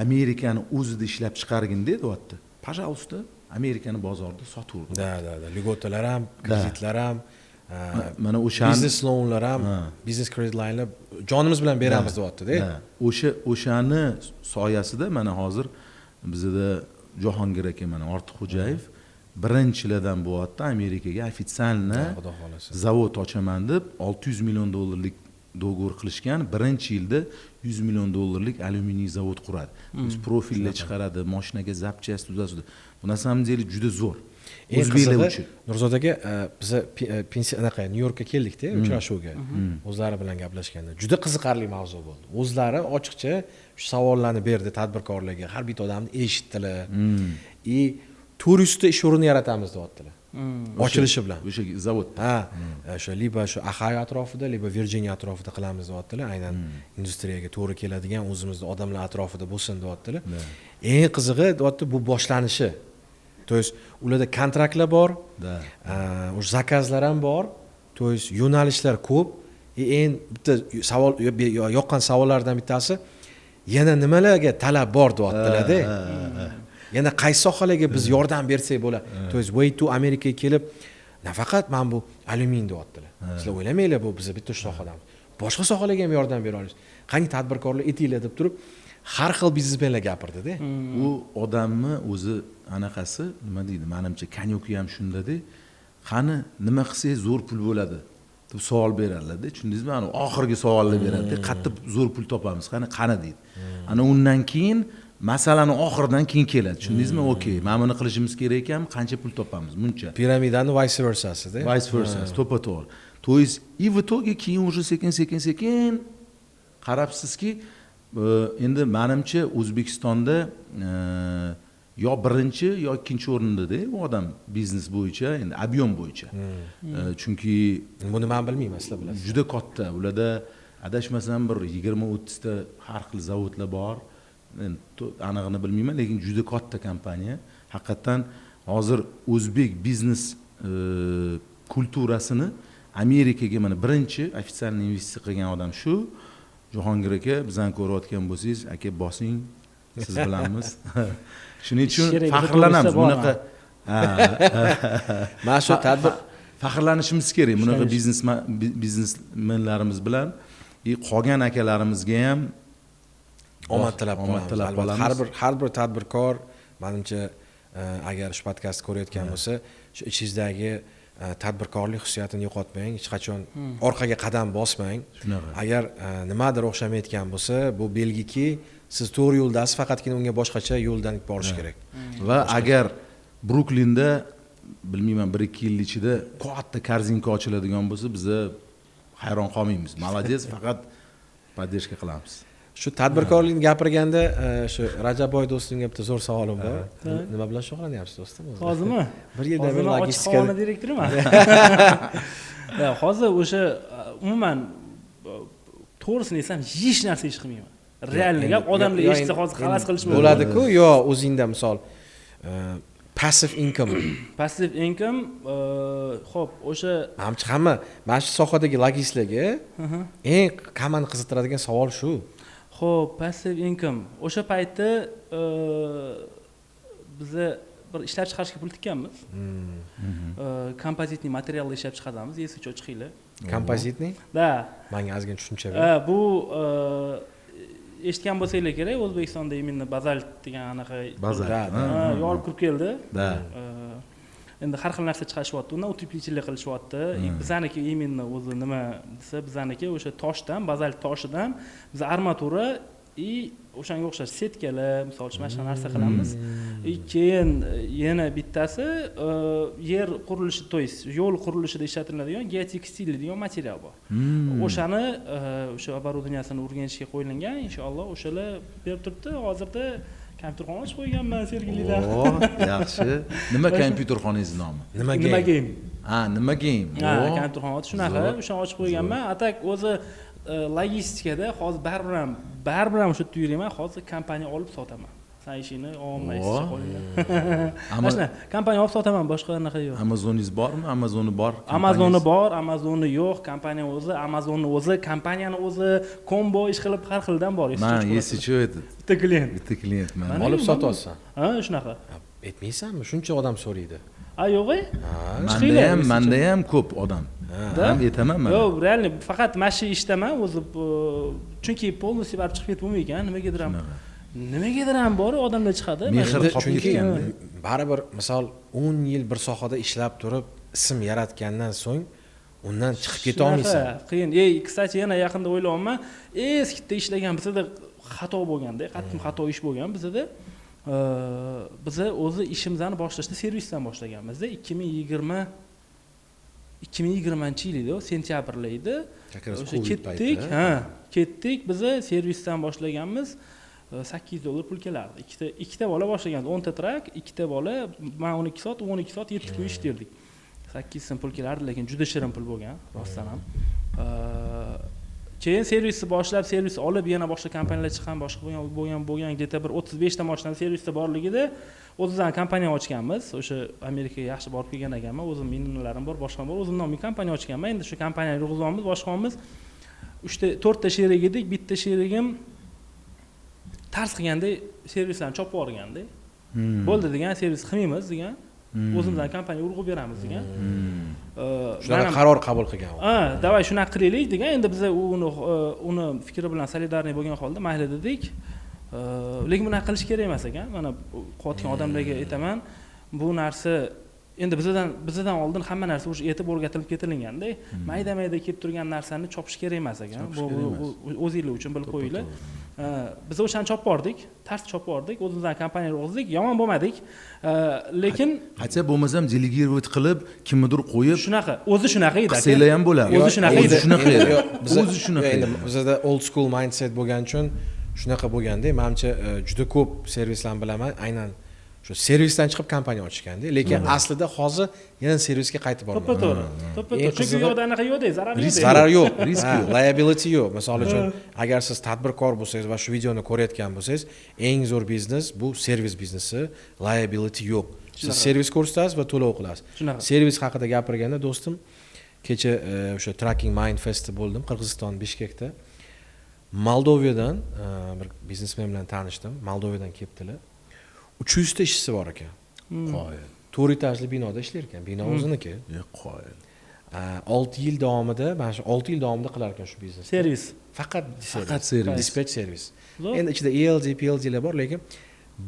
Amerikani o'zida ishlab chiqargin deyapti. Пожалуйста, Amerikani bozorda sotaverdi. Da. Ligotalar ham, kreditlar ham, mana o'shani biznes loanlar ham biznes kredit linelar jonimiz bilan beramiz deyapti-da. O'shani soyasida mana hozir bizda Jahongir aka mana Ortiqxo'jayev birinchilardan bo'lyapti Amerikaga ofitsialni Xudo xolasa. zavod ochaman deb 600 million dollarlik dogovor qilishgan. Birinchi yilda 100 million dollarlik alyuminiy zavod quradi. Biz profillar chiqaradi, mashinaga zapchast tuzadi. Bu narsa hamdaylik juda zo'r. O'zbeklar uchun. Nurzod aka, biz pensiya anaqa Nyu-Yorkka keldikda uchrashuvga. O'zlari bilan gaplashganda juda qiziqarli mavzu bo'ldi. O'zlari ochiqcha shu savollarni berdi tadbirkorlarga. Har bitta odamni eshitdilar. turistni ish o'rini yaratamiz deyaptilar. Ochilishi bilan. O'sha zavod. Ha, o'sha liba shu Ohio atrofida, liba Virginia atrofida qilamiz deyaptilar. Aynan industriyaga to'g'ri keladigan o'zimizning odamlar atrofida bo'lsin deyaptilar. Eng qizig'i deyapti bu boshlanishi. То есть ularda kontraktlar bor, o'sha zakazlar ham bor, то есть yo'nalishlar ko'p. Eng bitta savol yoqqan savollardan bittasi yana nimalarga talab bor deyaptilar-da. Yana qaysi sohalarga biz yordam bersak bo'ladi. То есть way to Amerikaga kelib nafaqat men bu alyumin deyaptilar. Sizlar o'ylamanglar bu biz bitta sohadan. Boshqa sohalarga ham yordam bera olamiz. Qani tadbirkorlar etinglar deb turib har xil biznesmenlar gapirdi-da. U odamni o'zi anaqasi nima deydi? Menimcha Kanyuki ham shunda-da. Qani nima qilsangiz zo'r pul bo'ladi deb savol beradilar-da. Tushundingizmi? Ana oxirgi savollar beradi. Qayerda zo'r pul topamiz? Qani deydi. Ana undan keyin masalani oxirdan keyin keladi. Tushundingizmi? Okey, mana buni qilishimiz kerak ekan, qancha pul topamiz? Buncha. Piramidani vice versasi-da. Vice versa, to'pa-to'g'ri. То есть и в итоге keyin уже sekin qarabsizki, endi menimcha O'zbekistonda yo birinchi yo ikkinchi o'rinda-da u odam biznes bo'yicha, endi ob'yom bo'yicha. Chunki buni men bilmayman, sizlar bilasiz. Juda katta. Ularda adashmasam bir 20-30 ta har xil zavodlar bor. Anig'ini bilmayman, lekin juda katta kompaniya. Haqiqatan hozir o'zbek biznes kulturasini Amerikaga mana birinchi ofitsial investitsiya qilgan odam shu. Jahongir aka, bizdan ko'rayotgan bo'lsangiz, aka bosing, siz bilanmiz. Shuning uchun faxrlanamiz bunaqa. Mana shu tadbir faxrlanishimiz kerak bunaqa biznesmenlarimiz bilan. Qolgan akalarimizga ham omad tilab qolamiz. Har bir tadbirkor menimcha agar shu podkastni ko'rayotgan bo'lsa, shu ichingizdagi tadbirkorlik hissiyatini yo'qotmang, hech qachon orqaga qadam bosmang. Agar nimadir o'xshamayotgan bo'lsa, bu belgiki siz to'g'ri yo'ldasiz, faqatgina unga boshqacha yo'ldan borish kerak. Va agar Bruklinda bilmayman 1-2 yil ichida katta korzinka ochiladigan bo'lsa, biz hayron qolmaymiz. Молодец, faqat podдержка qilamiz. Shu tadbirkorlikni gapirganda shu Rajabboy do'stimga bitta zo'r savolim bor. Nima bilan shug'ullanyapsiz do'stim? Hozirmi? Bir yildan beri logistika direktoriman. Hozir o'sha umuman to'g'risini desam, hech narsa ish qilmayman. Realni gap, odamlar eshitsa hozir havas qilish bo'ladi-ku, yo o'zingda misol passive income. Passive income, xo'p, o'sha hamma mana shu sohadagi logistlarga eng hammani qiziqtiradigan savol shu. Xo'p, passive income. O'sha paytda biz bir ishlab chiqarishga pul tikkanmiz. Kompozitniy materiallar ishlab chiqaramiz, esiga chiqinglar. Kompozitniy? Da. Menga ozgina tushuncha ber. Bu eshitgan bo'lsanglar kerak, O'zbekistonda imенно bazalt degan anaqa yorib kirib keldi. Da. Endi har xil narsa chiqarishyapti, undan uteplechilik qilishyapti. Bizaniki imенно o'zi nima desa, bizaniki o'sha toshdan, bazalt toshidan biz armatura o'shanga o'xshash setkalar, misol uchun mana shu narsa qilamiz. Keyin yana bittasi yer qurilishi, to есть yo'l qurilishida ishlatiladigan geotekstil degan material bor. O'shani o'sha obорудованиясini o'rganishga qo'yilgan, inshaalloh o'shalar berib turibdi. Hozirda kompyuterxona ochib qo'yganman Sergelida. Yaxshi. Nima kompyuterxonangiz nomi? Nima game? Nima game? Kompyuterxona shunaqa, o'shani ochib qo'yganman. Atak o'zi logistikada hozir baribir ham shu yerda yuraman, hozir kompaniya olib sotaman. Sen ishini omma ishga qo'yinglar. Mana kompaniya olib sotaman, boshqa anaqa yo'q. Amazoningiz bormi? Amazoni bor. Amazoni bor, Amazoni yo'q, kompaniya o'zi, Amazonni o'zi, kompaniyani o'zi, kombo ish qilib har xildan bor. Men esichu edi. Bitta klient men. Olib sotyapsan. Shunaqa. Aytmaysanmi? Shuncha odam so'raydi. Yo'q-ey? Menda ham ko'p odam. ham aytaman man. Yo'q, realni faqat mana shu ishdaman o'zi chunki polностью barib chiqib ketib bo'lmaydi-ku, nimagadir ham bor odamlar chiqadi. Mehr topib ketganda. Baribir misol 10 yil bir sohada ishlab turib ism yaratgandan so'ng undan chiqib keta olmaysan. Qiyin. Kстати, yana yaqinda o'ylayapman, eskitda ishlagan bizda xato bo'lganda, qattiq xato ish bo'lgan bizda. Biz o'zi ishimizni boshlashda servisdan boshlaganmiz-da 2020-yilda sentyabrda edi. O'sha ketdik, biz servisdan boshlaganmiz. $8 pul kelardi. Ikkita bola boshlaganmiz, 10 ta trak, ikkita bola, men 12 soat, 12 soat 7 kun ishlardik. 8 so'm pul kelardi, lekin juda shirin pul bo'lgan, rostdan ham. Keyin servisni boshlab, servis olib, yana boshqa kompaniyalar chiqqan, boshqa bo'lgan, где-то bir 35 ta mashina servisda borligida o'zimizdan kompaniya ochganmiz. O'sha Amerikaga yaxshi borib kelgan ekanman, o'zim minimalarim bor, boshqa bor, o'zim nomiga kompaniya ochganman. Endi shu kompaniyani yurg'izamiz, boshqamiz 4 ta sherik edik, bitta sherigim tars qilganda servislarni chopib yuborganda. Bo'ldi degan, servis qilmaymiz degan. O'zimizdan kompaniya urg'ib beramiz degan. Shunaqa qaror qabul qilgan. Davay shunaqa qilaylik degan. Endi biz uni fikri bilan solidarniy bo'lgan holda mayli dedik. Lekin bunaqa qilish kerak emas ekan. Mana qotgan odamlarga aytaman, bu narsa endi bizdan oldin hamma narsa o'sha etib o'rgatilib ketilganda, mayda-mayda kelib turgan narsani chopish kerak emas ekan. Bu o'zinglar uchun bilib qo'yinglar. Biz o'shani chopib bordik, tars chopib bordik, o'zimizdan kompaniya urg'izdik, yomon bo'lmadik. Lekin qancha bo'lmasa ham delegировать qilib, kimnidir qo'yib, o'zi shunaqa edi aka. Qilsalar ham bo'ladi. O'zi shunaqa edi. O'zi shunaqa edi. Bizda old school mindset bo'lgani uchun shunaqa bo'lganda, menimcha juda ko'p servislarni bilaman, aynan shu servisdan chiqib kompaniya ochganda, lekin aslida hozir yana servisga qaytib bormoqda. To'ppa-to'g'ri. Chunki u yoqda anaqa yo'q-da, zarar yo'q. Zarar yo'q, liability yo'q. Misol uchun, agar siz tadbirkor bo'lsangiz va shu videoni ko'rayotgan bo'lsangiz, eng zo'r biznes bu servis biznesi, liability yo'q. Siz servis ko'rsatasiz va to'lov qilasiz. Servis haqida gapirganda do'stim, kecha o'sha Tracking Mind Festda bo'ldim, Qirg'iziston, Bishkekda. Moldovadan bir biznesmen bilan tanishdim. Moldovadan kelibdilar. 300 ta ishchisi bor ekan. Qoyil. 4 etajli binoda ishlar ekan. Bino o'ziniki. Qoyil. 6 yil davomida, mana shu 6 yil davomida qilar ekan shu biznesni. Servis. Faqat servis. Dispatch servis. Endi ichida ELD, PLDlar bor, lekin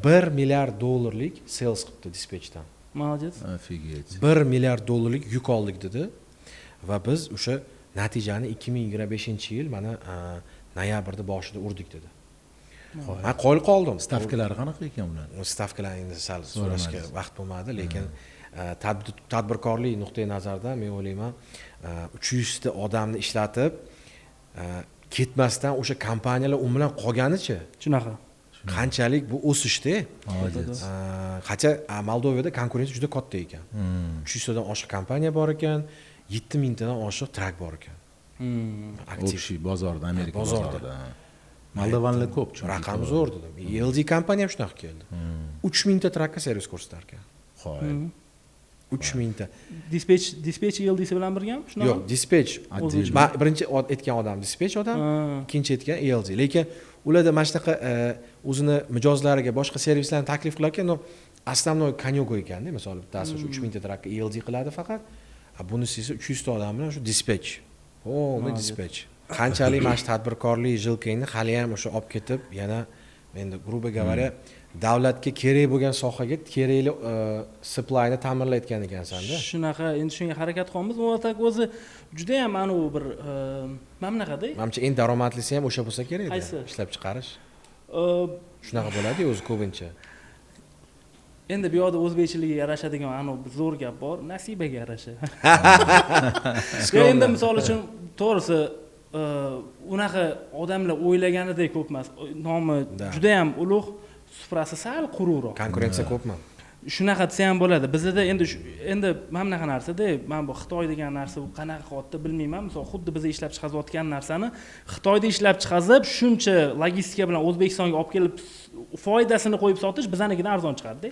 $1 milliard sales qilibdi dispatchdan. Молодец. Офигеть. $1 milliard yuk oldik dedi va biz o'sha natijani 2025-yil mana noyabrda boshida urdik dedi. Men qo'l qoldim. Stavkalari qanaqa ekan ular? Stavkalar endi sal so'rashga vaqt bo'lmadi, lekin tadbirkorlik nuqtai nazaridan men o'ylayman 300 ta odamni ishlatib ketmasdan o'sha kompaniyalar u bilan qolganicha. Shunaqa. Qanchalik bu o'sishda? Qancha Moldovada konkurensiya juda katta ekan. 300 tadan oshiq kompaniya bor ekan, 7000 tadan oshiq trak bor ekan. Aktiv bozorda, Amerika bozorida. Moldovanlar ko'p. Raqam zo'r dedim. ELD kompaniya ham shunaqa keldi. 3000 ta trakka servis ko'rsatar ekan. Qo'y. 3000 ta. Dispatch ELD'si bilan birgami? Shunaqa? Yo'q, dispatch. Men birinchi aytgan odam dispatch odam, ikkinchi aytgan ELD. Lekin ularda mana shunaqa o'zini mijozlariga boshqa servislarni taklif qilar ekan, основной konyogo ekanda, masalan, bittasi shu 3000 ta trakka ELD qiladi faqat. Bunisi esa 300 ta odam bilan shu dispatch. Dispatch. Qanchalik mana shu tadbirkorlik jilkangni hali ham o'sha olib ketib, yana endi грубо говоря, davlatga kerak bo'lgan sohaga kerakli supplyni ta'minlayotgan ekansan-da. Shunaqa, endi shunga harakat qilamiz. U o'zi juda ham mana u bir mana bunaqada. Menimcha eng daromadlisi ham o'sha bo'lsa kerak edi. Ishlab chiqarish. Shunaqa bo'ladi-ku o'zi ko'pincha. Endi bu yoqda o'zbekchiligiga yarashadigan ana zo'r gap bor, nasibaga yarasha. Endi misol uchun to'g'risi unaqa odamlar o'ylaganidek ko'p emas. Nomi juda ham ulug', suprasi sal quruqroq. Konkurensiya ko'pmi? Shunaqa desa ham bo'ladi. Bizda endi mana bunaqa narsada, men bu Xitoy degan narsa u qanaqa qotdi bilmayman. Misol xuddi biz ishlab chiqazayotgan narsani Xitoyda ishlab chiqazib, shuncha logistika bilan O'zbekistonga olib kelib foydasini qo'yib sotish bizanikidan arzon chiqadi-da.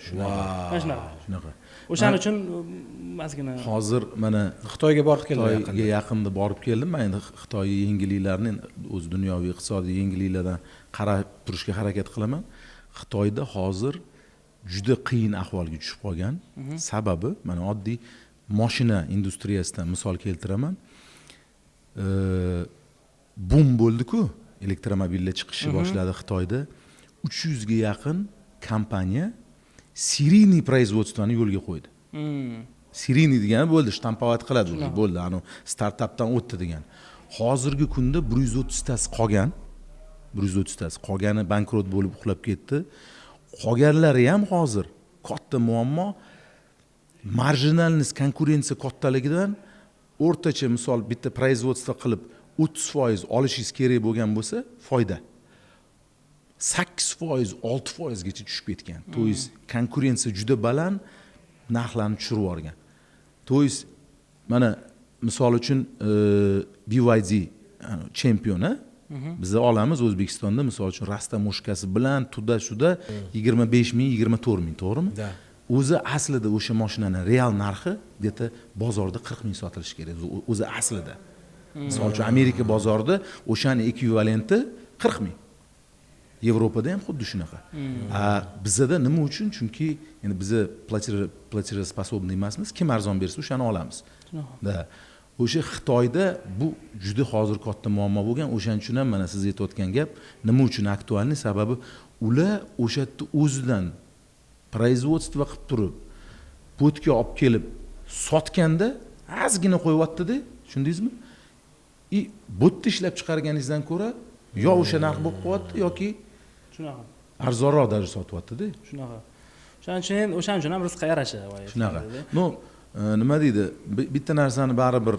Shunaqa. O'shaning uchun mazgina hozir mana Xitoyga borib keldim. Xitoyga yaqinda borib keldim. Men endi Xitoy yengilliklarni o'z dunyoviy iqtisodiy yengilliklardan qarab turishga harakat qilaman. Xitoyda hozir juda qiyin ahvolga tushib qolgan. Sababi mana oddiy mashina industriyasidan misol keltiraman. Boom bo'ldi-ku, elektromobillar chiqishni boshladi Xitoyda. 300 ga yaqin kompaniya seriyniy производствоni yo'lga qo'ydi. Seriyniy degani bo'ldi, shtampovat qiladi, bo'ldi, ani startapdan o'tdi degan. Hozirgi kunda 130 tasi qolgan. 130 tasi qolgani bankrot bo'lib uxlab ketdi. Qolganlari ham hozir katta muammo marjinalность konkurensiya kattaligidan o'rtacha misol bitta производство qilib 30% olishingiz kerak bo'lgan bo'lsa, foyda 8%, 6% gacha tushib ketgan. To есть konkurensiya juda baland, narxlarni tushirib yuborgan. To есть mana misol uchun BYD chempioni biz olamiz O'zbekistonda misol uchun Rasta mushkasi bilan tuda 25 ming, 24 ming, to'g'rimi? O'zi aslida o'sha mashinaning real narxi где-то bozorda 40 ming sotilishi kerak. O'zi aslida. Misol uchun Amerika bozorida o'shaning ekvivalenti 40 ming. Yevropada ham xuddi shunaqa. Bizda nima uchun? Chunki endi biz platirоспособный emasmiz. Kim arzon bersa o'shani olamiz. Da. O'sha Xitoyda bu juda hozir katta muammo bo'lgan. O'shaning uchun ham mana siz aytayotgan gap nima uchun aktualni? Sababi ular o'sha yerda o'zidan производство qilib turib, potga olib kelib sotganda ozgina qo'yyapti-da, tushundingizmi? Bu yerda ishlab chiqarganingizdan ko'ra yo o'sha narx bo'lib qo'yapti yoki shunaqa arzonroq darajada sotyapti-da. Shunaqa. O'shaning uchun ham rizqqa yarasha. Shunaqa. No, nima deydi? Bitta narsani baribir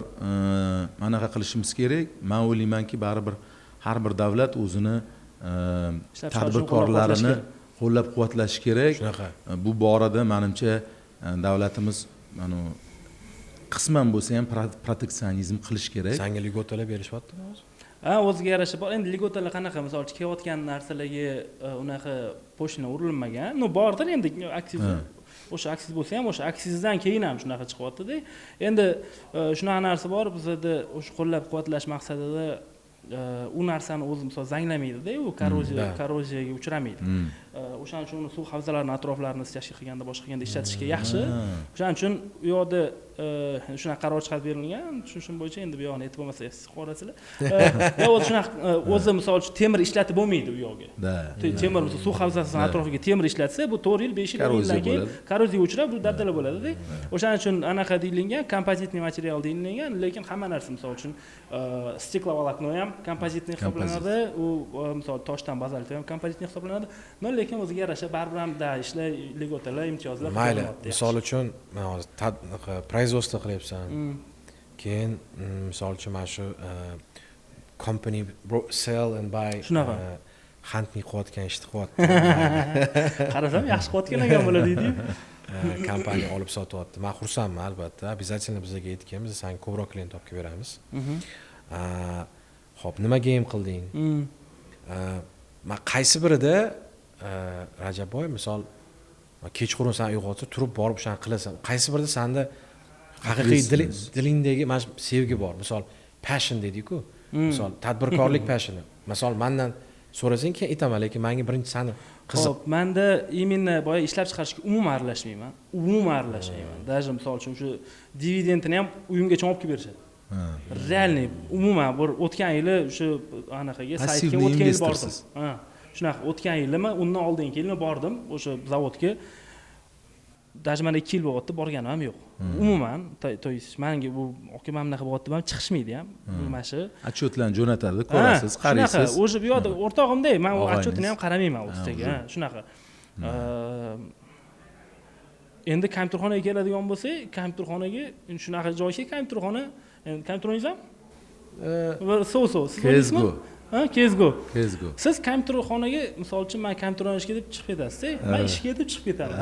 anaqa qilishimiz kerak. Men o'ylaymanki, baribir har bir davlat o'zini tadbirkorlarini qo'llab-quvvatlashi kerak. Bu borada menimcha davlatimiz mana qisman bo'lsa ham proteksionizm qilish kerak. Sanga ligotalar berishyaptimi hozir? O'ziga yarasha bor. Endi ligotalar qanaqa, misol uchun kelayotgan narsalarga unaqa poshina urilmagan. No, bordir endi aksiz. O'sha aksiz bo'lsa ham o'sha aksizdan keyin ham shunaqa chiqyapti-da. Endi shunaqa narsa bor, bizda o'sha qo'llab-quvvatlash maqsadida u narsani o'zi misol zanglamaydi-da, u korroziyaga uchramaydi. O'shaning uchun uni suv havzalarini atroflarini tashkil qilganda, boshqa qilganda ishlatishga yaxshi. O'shaning uchun u yoqda shunaqa qaror chiqarib berilgan. Shuning bo'yicha endi bu yoqni aytib bo'lmasa siz qorasizlar. O'zi shunaqa o'zi misol uchun temir ishlatib bo'lmaydi u yoqga. Temir misol suv havzasining atrofiga temir ishlatsa, bu 4 yil, 5 yildan keyin korroziyaga uchrab, bu dabdala bo'ladi-da. O'shaning uchun anaqa deyilgan, kompozitniy material deyilgan, lekin hamma narsa misol uchun steklovolokno ham kompozitniy hisoblanadi, u misol toshdan bazalt ham kompozitniy hisoblanadi. No, lekin o'ziga yarasha baribir ham ishlar, ligotalar, imtiyozlar. Mayli, misol uchun men hozir производство qilyapsan. Keyin misol uchun mana shu company sell and buy huntni qilayotgan ishni qilyapti. Qarasam yaxshi qilayotgan ekan bo'ladi-ku. Kompaniya olib sotyapti. Men xursandman albatta. Обязательно bizga aytganmiz, senga ko'proq klient topib beramiz. Xo'p, nima game qilding? Men qaysi birida Rajabboy misol kechqurun sen uyg'otsa turib borib o'shani qilasan. Qaysi birida senda haqiqiy dilingdagi mana sevgi bor. Misol passion deydi-ku. Misol tadbirkorlik passioni. Misol mendan so'rasang keyin aytaman, lekin menga birinchi seni qiziq. Xo'p, menda именно boya ishlab chiqarishga umuman aralashmayman. Даже misol uchun shu dividendini ham uyimgacha olib kelib berishadi. Realniy umuman bir o'tgan yili shu anaqaga saytga o'tgan yil bordim. Shunaqa o'tgan yilmi, undan oldingi yilmi bordim o'sha zavodga. Даже mana 2 yil bo'lyapti, borganim ham yo'q. Umuman, to есть menga bu aka mana bunaqa bo'lyapti, ham chiqishmaydi ham. Mana shu отчетlarni jo'natadi, ko'rasiz, qaraysiz. O'sha bu yoqda o'rtog'imda, men u отчетini ham qaramayman o'rtaga, shunaqa. Endi kompyuterxonaga keladigan bo'lsa, kompyuterxonaga shunaqa joyga kompyuterxona, kompyuteringiz ham? CSGO. CSGO. Siz kompyuterxonaga, misol uchun men kompyuterxonaga ishga deb chiqib ketasiz, men ishga deb chiqib ketaman.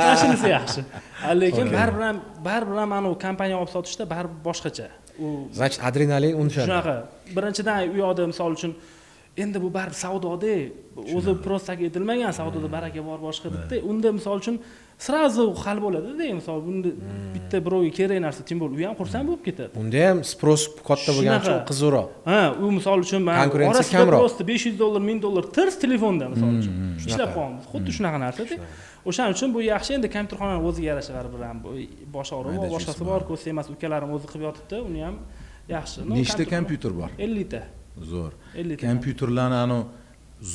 Mashinasi yaxshi. Lekin baribir ham mana u kompaniya olib sotishda baribir boshqacha. Значит, adrenalin unishadi. Shunaqa. Birinchidan u yoqda misol uchun endi bu baribir savdoda o'zi prostaga aytilmagan savdoda baraka bor boshqa debdi. Unda misol uchun srazu hal bo'ladi-da, misol bunda bitta birovga kerak narsa, tim bo'lib, u ham xursand bo'lib ketadi. Unda ham sпрос katta bo'lgani uchun qiziqroq. Ha, u misol uchun men orasida prosta $500, $1000 tirs telefonda misol uchun ishlab qolamiz. Xuddi shunaqa narsa-da. O'shaning uchun bu yaxshi. Endi kompyuterxonani o'ziga yarasha baribir ham bosh og'rig'i va boshqasi bor, ko'z emas, ukalarim o'zi qilib yotibdi, uni ham yaxshi. Nechta kompyuter bor? 50 ta. Zo'r. Kompyuterlarni ana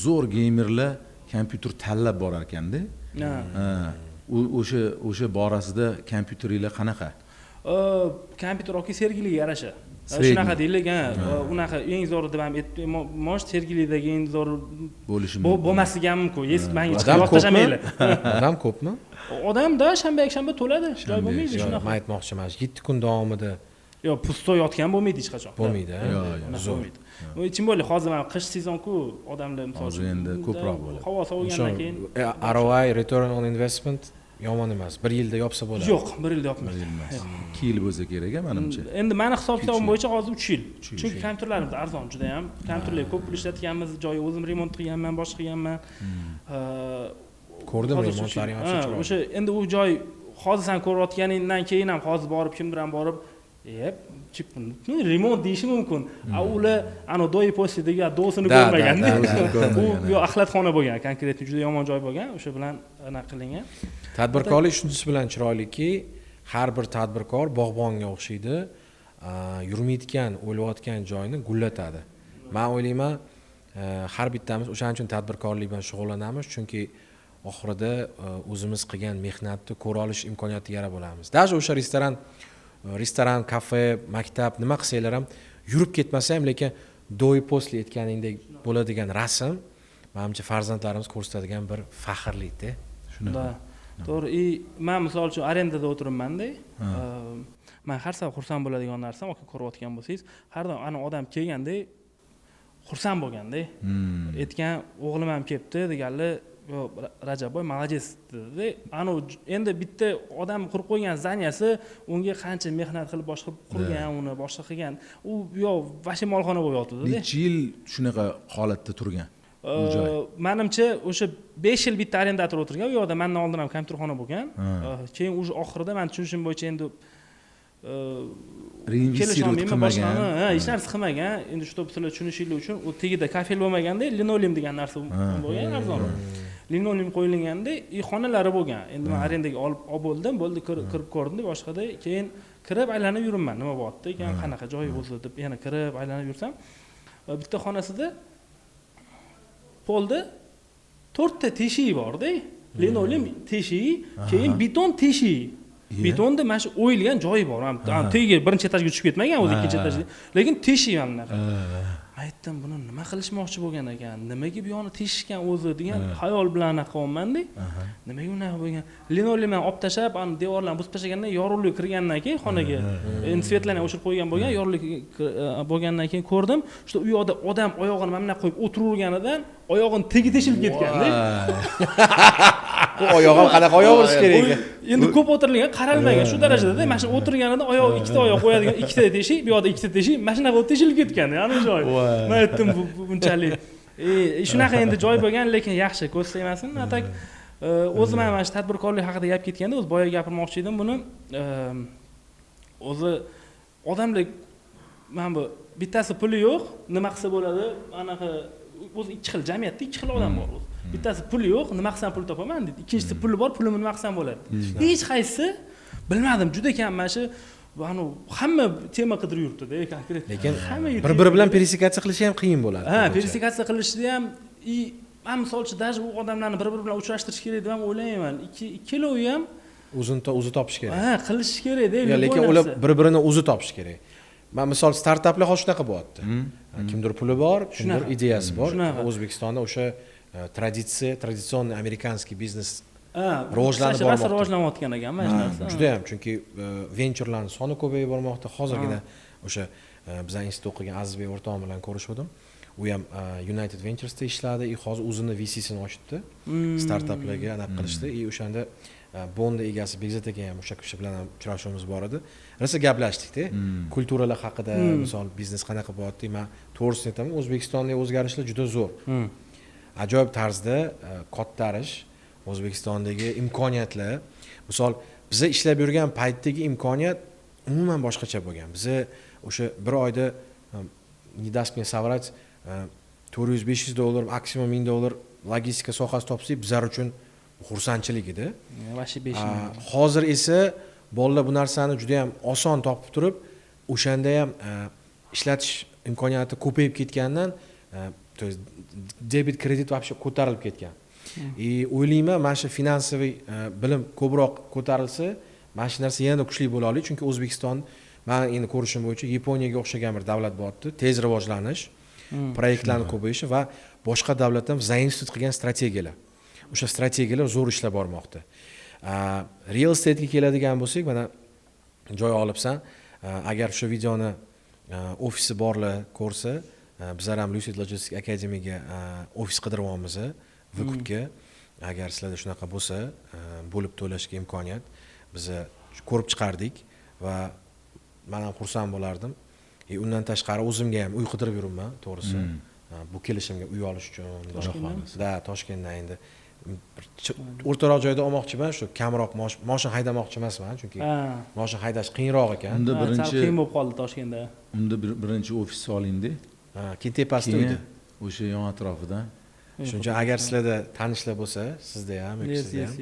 zo'r geymerlar kompyuter tanlab borar ekanda. Ha. O'sha borasida kompyuteringlar qanaqa? Kompyuter yoki sergiliga yarasha. Shunaqa deylik, unaqa eng zo'ri deb ham mosh sergilikdagi eng zo'ri bo'lishi mumkin. Bo'lmasligi ham mumkin. Menga chiqib tashamaylar. Odam ko'pmi? Odamda shanba to'ladi. Joy bo'lmaydi shunaqa. Men aytmoqchi emas, 7 kun davomida yo'q, pusto yotgan bo'lmaydi hech qachon. Bo'lmaydi. Yo'q, zo'r. Chim bo'ldi, hozir mana qish sezon-ku, odamlar misol uchun endi ko'proq bo'ladi. Havo sovigandan keyin ROI return on investment yomon emas. 1 yilda yopsa bo'ladi. Yo'q, 1 yilda yopmaydi. 2 yil bo'lsa kerak, menimcha. Endi meni hisob-kitobim bo'yicha hozir 3 yil. Chunki kompyuterlarimiz arzon juda ham. Kompyuterlar ko'p pul ishlatganmiz, joyi o'zim remont qilganman, boshqa qilganman. Ko'rdim remontlaring ochib. O'sha endi u joy hozir sen ko'rayotganingdan keyin ham hozir borib kimdir ham borib, remont deyishi mumkin. Ular ana doyi posti degan dosini ko'rmaganda. Bu yo axlatxona bo'lgan, konkretni juda yomon joy bo'lgan, o'sha bilan anaqa qilingan. Tadbirkorlik shunisi bilan chiroyliki, har bir tadbirkor bog'bonga o'xshaydi, yurmayotgan, o'layotgan joyni gullatadi. Men o'ylayman, har bittamiz o'shaning uchun tadbirkorlik bilan shug'ullanamiz, chunki oxirida o'zimiz qilgan mehnatni ko'ra olish imkoniyatiga ega bo'lamiz. Даже o'sha restoran, kafe, maktab nima qilsanglar ham yurib ketmasa ham, lekin do'y postli aytganingdek bo'ladigan rasm, menimcha farzandlarimiz ko'rsatadigan bir faxrlikda. Shunda to'g'ri, men misol uchun arendada o'tiribman-da. Men har safar xursand bo'ladigan narsam, yoki ko'rayotgan bo'lsangiz, har doim ana odam kelganda xursand bo'lganda, aytgan o'g'lim ham kelibdi deganlar, Rajabboy молодец dedi. Ana endi bitta odam qurib qo'ygan zaniyasi, unga qancha mehnat qilib boshqa qurgan, uni boshqa qilgan, u yo vashi molxona bo'lib yotibdi-da. Necha yil shunaqa holatda turgan? Menimcha o'sha 5 yil bitta arendator o'tirgan, u yoqda mendan oldin ham kompyuterxona bo'lgan. Keyin o'sha oxirida men tushunishim bo'yicha endi reinvestировать qilmagan. Hech narsa qilmagan. Endi shu sizlar tushunishinglar uchun u tagida kafel bo'lmaganda, linoleum degan narsa bo'lgan, arzonroq. Linoleum qo'yilganda, xonalari bo'lgan. Endi men arendaga olib bo'ldim, kirib ko'rdim deb boshqada, keyin kirib aylanib yuribman. Nima bo'lyapti ekan, qanaqa joy bo'lsa deb yana kirib aylanib yursam, bitta xonasida polda 4 ta teshik bor-da. Linoleum teshik, keyin beton teshik. Betonda mana shu o'yilgan joyi bor. Tagiga birinchi etajga tushib ketmagan, o'zi ikkinchi etajga. Lekin teshik ham bunaqa. Aytdim, buni nima qilishmoqchi bo'lgan ekan? Nimaga bu yoqni teshishgan o'zi degan xayol bilan anaqa qilganman-da. Nimaga unaqa bo'lgan? Linoleumni olib tashlab, ani devorlarni buzib tashlagandan yorug'lik kirgandan keyin xonaga, endi svetlarni o'chirib qo'ygan bo'lgan, yorug'lik bo'lgandan keyin ko'rdim, shu u yoqda odam oyog'ini mana bunaqa qo'yib o'tiraverganidan oyog'ini tegi teshilib ketgan-da. Bu oyog'im qanaqa oyoq bo'lishi kerak ekan? Endi ko'p o'tirilgan, qaralmagan shu darajada, mana shu o'tirganida oyoq ikkita oyoq qo'yadigan, ikkita teshik, bu yoqda ikkita teshik, mana shunaqa bo'lib teshilib ketgan, ana joy. Men aytdim, bu bunchalik. Shunaqa endi joy bo'lgan, lekin yaxshi, ko'z tegmasin. Atak o'zim ham mana shu tadbirkorlik haqida gap ketganda, o'z boya gapirmoqchi edim buni. O'zi odamlar mana bu bittasi puli yo'q, nima qilsa bo'ladi, anaqa o'zi ikki xil jamiyatda ikki xil odam bor o'zi. Bittasi puli yo'q, nima qilsam pul topaman deydi. Ikkinchisi puli bor, pulimni nima qilsam bo'ladi. Hech qaysi bilmadim, juda kam mana shu hamma tema qidirib yuribdi-da, konkret. Lekin bir-biri bilan persikatsiya qilishi ham qiyin bo'ladi. Ha, persikatsiya qilishni ham men misol uchun даже u odamlarni bir-biri bilan uchrashtirish kerak deb ham o'ylayman. Ikkalovi ham o'zi topish kerak. Ha, qilish kerak-da. Lekin ular bir-birini o'zi topish kerak. Men misol startaplar hozir shunaqa bo'lyapti. Kimdir puli bor, kimdir ideyasi bor. O'zbekistonda o'sha traditsion amerikanskiy biznes rivojlanayotgan ekan mana shu narsa. Juda ham, chunki venturelarning soni ko'payib bormoqda. Hozirgina o'sha bizning institutda o'qigan Azizbek o'rtog'im bilan ko'rishdim. U ham United Venturesda ishladi, hozir o'zini VC'sini ochdi. Startaplarga anaqa qilishdi. O'shanda bondi egasi Bekzat aka ham o'sha kishi bilan ham uchrashuvimiz bor edi. Rosa gaplashdik-da. Kulturalar haqida, misol biznes qanaqa bo'lyapti. Men to'g'risini aytaman, O'zbekistondagi o'zgarishlar juda zo'r. Ajoyib tarzda kattarish, O'zbekistondagi imkoniyatlar, misol biza ishlab yurgan paytdagi imkoniyat umuman boshqacha bo'lgan. Biza o'sha bir oyda не даст мне соврать, $400-500, maksimum $1000 logistika sohasi topsak, bizlar uchun xursandchilik edi. Vashi 5 Hozir esa bolalar bu narsani juda ham oson topib turib, o'shanda ham ishlatish imkoniyati ko'payib ketgandan, to есть debit kredit вообще ko'tarilib ketgan. O'ylayman, mana shu finansiviy bilim ko'proq ko'tarilsa, mana shu narsa yanada kuchli bo'la oladi, chunki O'zbekiston men endi ko'rishim bo'yicha Yaponiyaga o'xshagan bir davlat bo'lyapti, tez rivojlanish, proyektlarning ko'payishi va boshqa davlatlar zainstitut qilgan strategiyalar. O'sha strategiyalar zo'r ishlab bormoqda. Real estate'ga keladigan bo'lsak, mana joy olibsan. Agar shu videoni ofisi borlar ko'rsa, bizlar ham Lucid Logistics Academy'ga ofis qidiryapmiz. Vukutga agar sizlarda shunaqa bo'lsa, bo'lib to'lashga imkoniyat biz ko'rib chiqardik va men ham xursand bo'lardim. Undan tashqari o'zimga ham uy qidirib yuribman, to'g'risi. Bu kelishimga uy olish uchun Toshkentdan endi o'rtaroq joyda olmoqchiman, shu kamroq mashina haydamoqchi emasman, chunki mashina haydash qiyinroq ekan. Unda birinchi qiyin bo'lib qoldi Toshkentda. Unda birinchi ofis soling-da. Keyin tepasida uyda. O'sha yon atrofida. Shuning uchun agar sizlarda tanishlar bo'lsa, sizda ham, sizda ham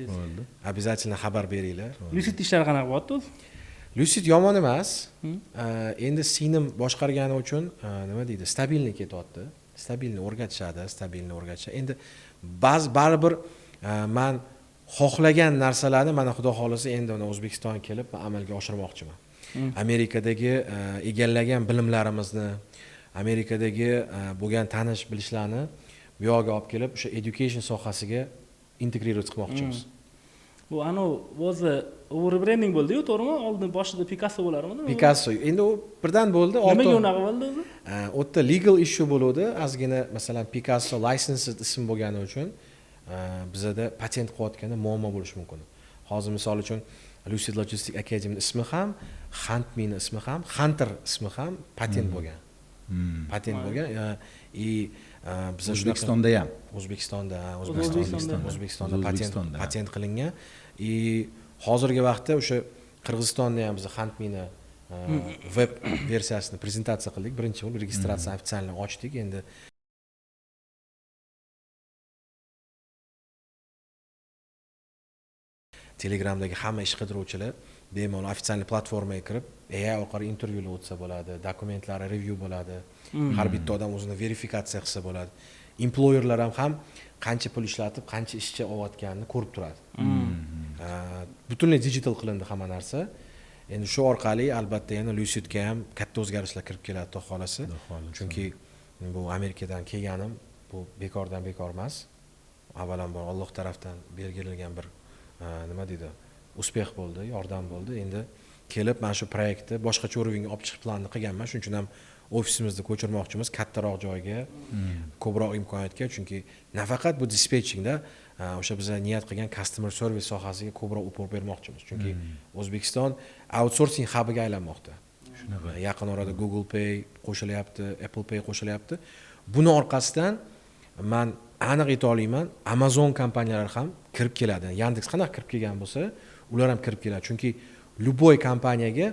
обязательно xabar beringlar. Lucid ishlari qanaqa bo'lyapti o'zi? Lucid yomon emas. Endi singlim boshqargani uchun nima deydi, stabilni ketyapti. Stabilni o'rgatishadi. Endi baribir men xohlagan narsalarni mana Xudo xolasa endi O'zbekistonga kelib amalga oshirmoqchiman. Amerikadagi egallagan bilimlarimizni, Amerikadagi bo'lgan tanish bilishlarni bu yoqqa olib kelib, o'sha education sohasiga integrirovать qilmoqchimiz. Bu o'zi rebranding bo'ldi-yu, to'g'rimi? Oldin boshida Picasso bo'larmidi? Picasso. Endi u birdan bo'ldi. Nimaga unaqa bo'ldi o'zi? U yerda legal issue bo'ldi. Ozgina, masalan, Picasso licensed ism bo'lgani uchun bizada patent qilayotganda muammo bo'lishi mumkin. Hozir misol uchun Lucid Logistics Academy ismi ham, Huntmin ismi ham, Hunter ismi ham patent bo'lgan. Patent bo'lgan. Biz O'zbekistonda ham. O'zbekistonda patent qilingan. Hozirgi vaqtda o'sha Qirg'izistonda ham biz Huntmini web versiyasini prezentatsiya qildik. Birinchi bo'lib registratsiya ofitsialni ochdik. Endi Telegramdagi hamma ish qidiruvchilar bemalol ofitsial platformaga kirib, AI orqali intervyular o'tsa bo'ladi, dokumentlari review bo'ladi. Har bitta odam o'zini verifikatsiya qilsa bo'ladi. Employerlar ham qancha pul ishlatib, qancha ishchi olayotganini ko'rib turadi. Butunlay digital qilindi hamma narsa. Endi shu orqali albatta yana Lucidga ham katta o'zgarishlar kirib keladi, xudo xolasa. Chunki bu Amerikadan kelganim bu bekordan bekor emas. Avvalambor Alloh tarafdan belgilangan bir nima deydi, uspeh bo'ldi, yordam bo'ldi. Endi kelib mana shu proyektni boshqacha o'ringa olib chiqish planini qilganman. Shuning uchun ham ofisimizni ko'chirmoqchimiz kattaroq joyga, ko'proq imkoniyatga, chunki nafaqat bu dispetchingda o'sha biz niyat qilgan customer service sohasiga ko'proq upor bermoqchimiz. Chunki O'zbekiston outsourcing hubiga aylanmoqda. Shunaqa. Yaqin orada Google Pay qo'shilyapti, Apple Pay qo'shilyapti. Buni orqasidan men aniq ayta olaman, Amazon kompaniyalari ham kirib keladi. Yandex qanaqa kirib kelgan bo'lsa, ular ham kirib keladi. Chunki любой kompaniyaga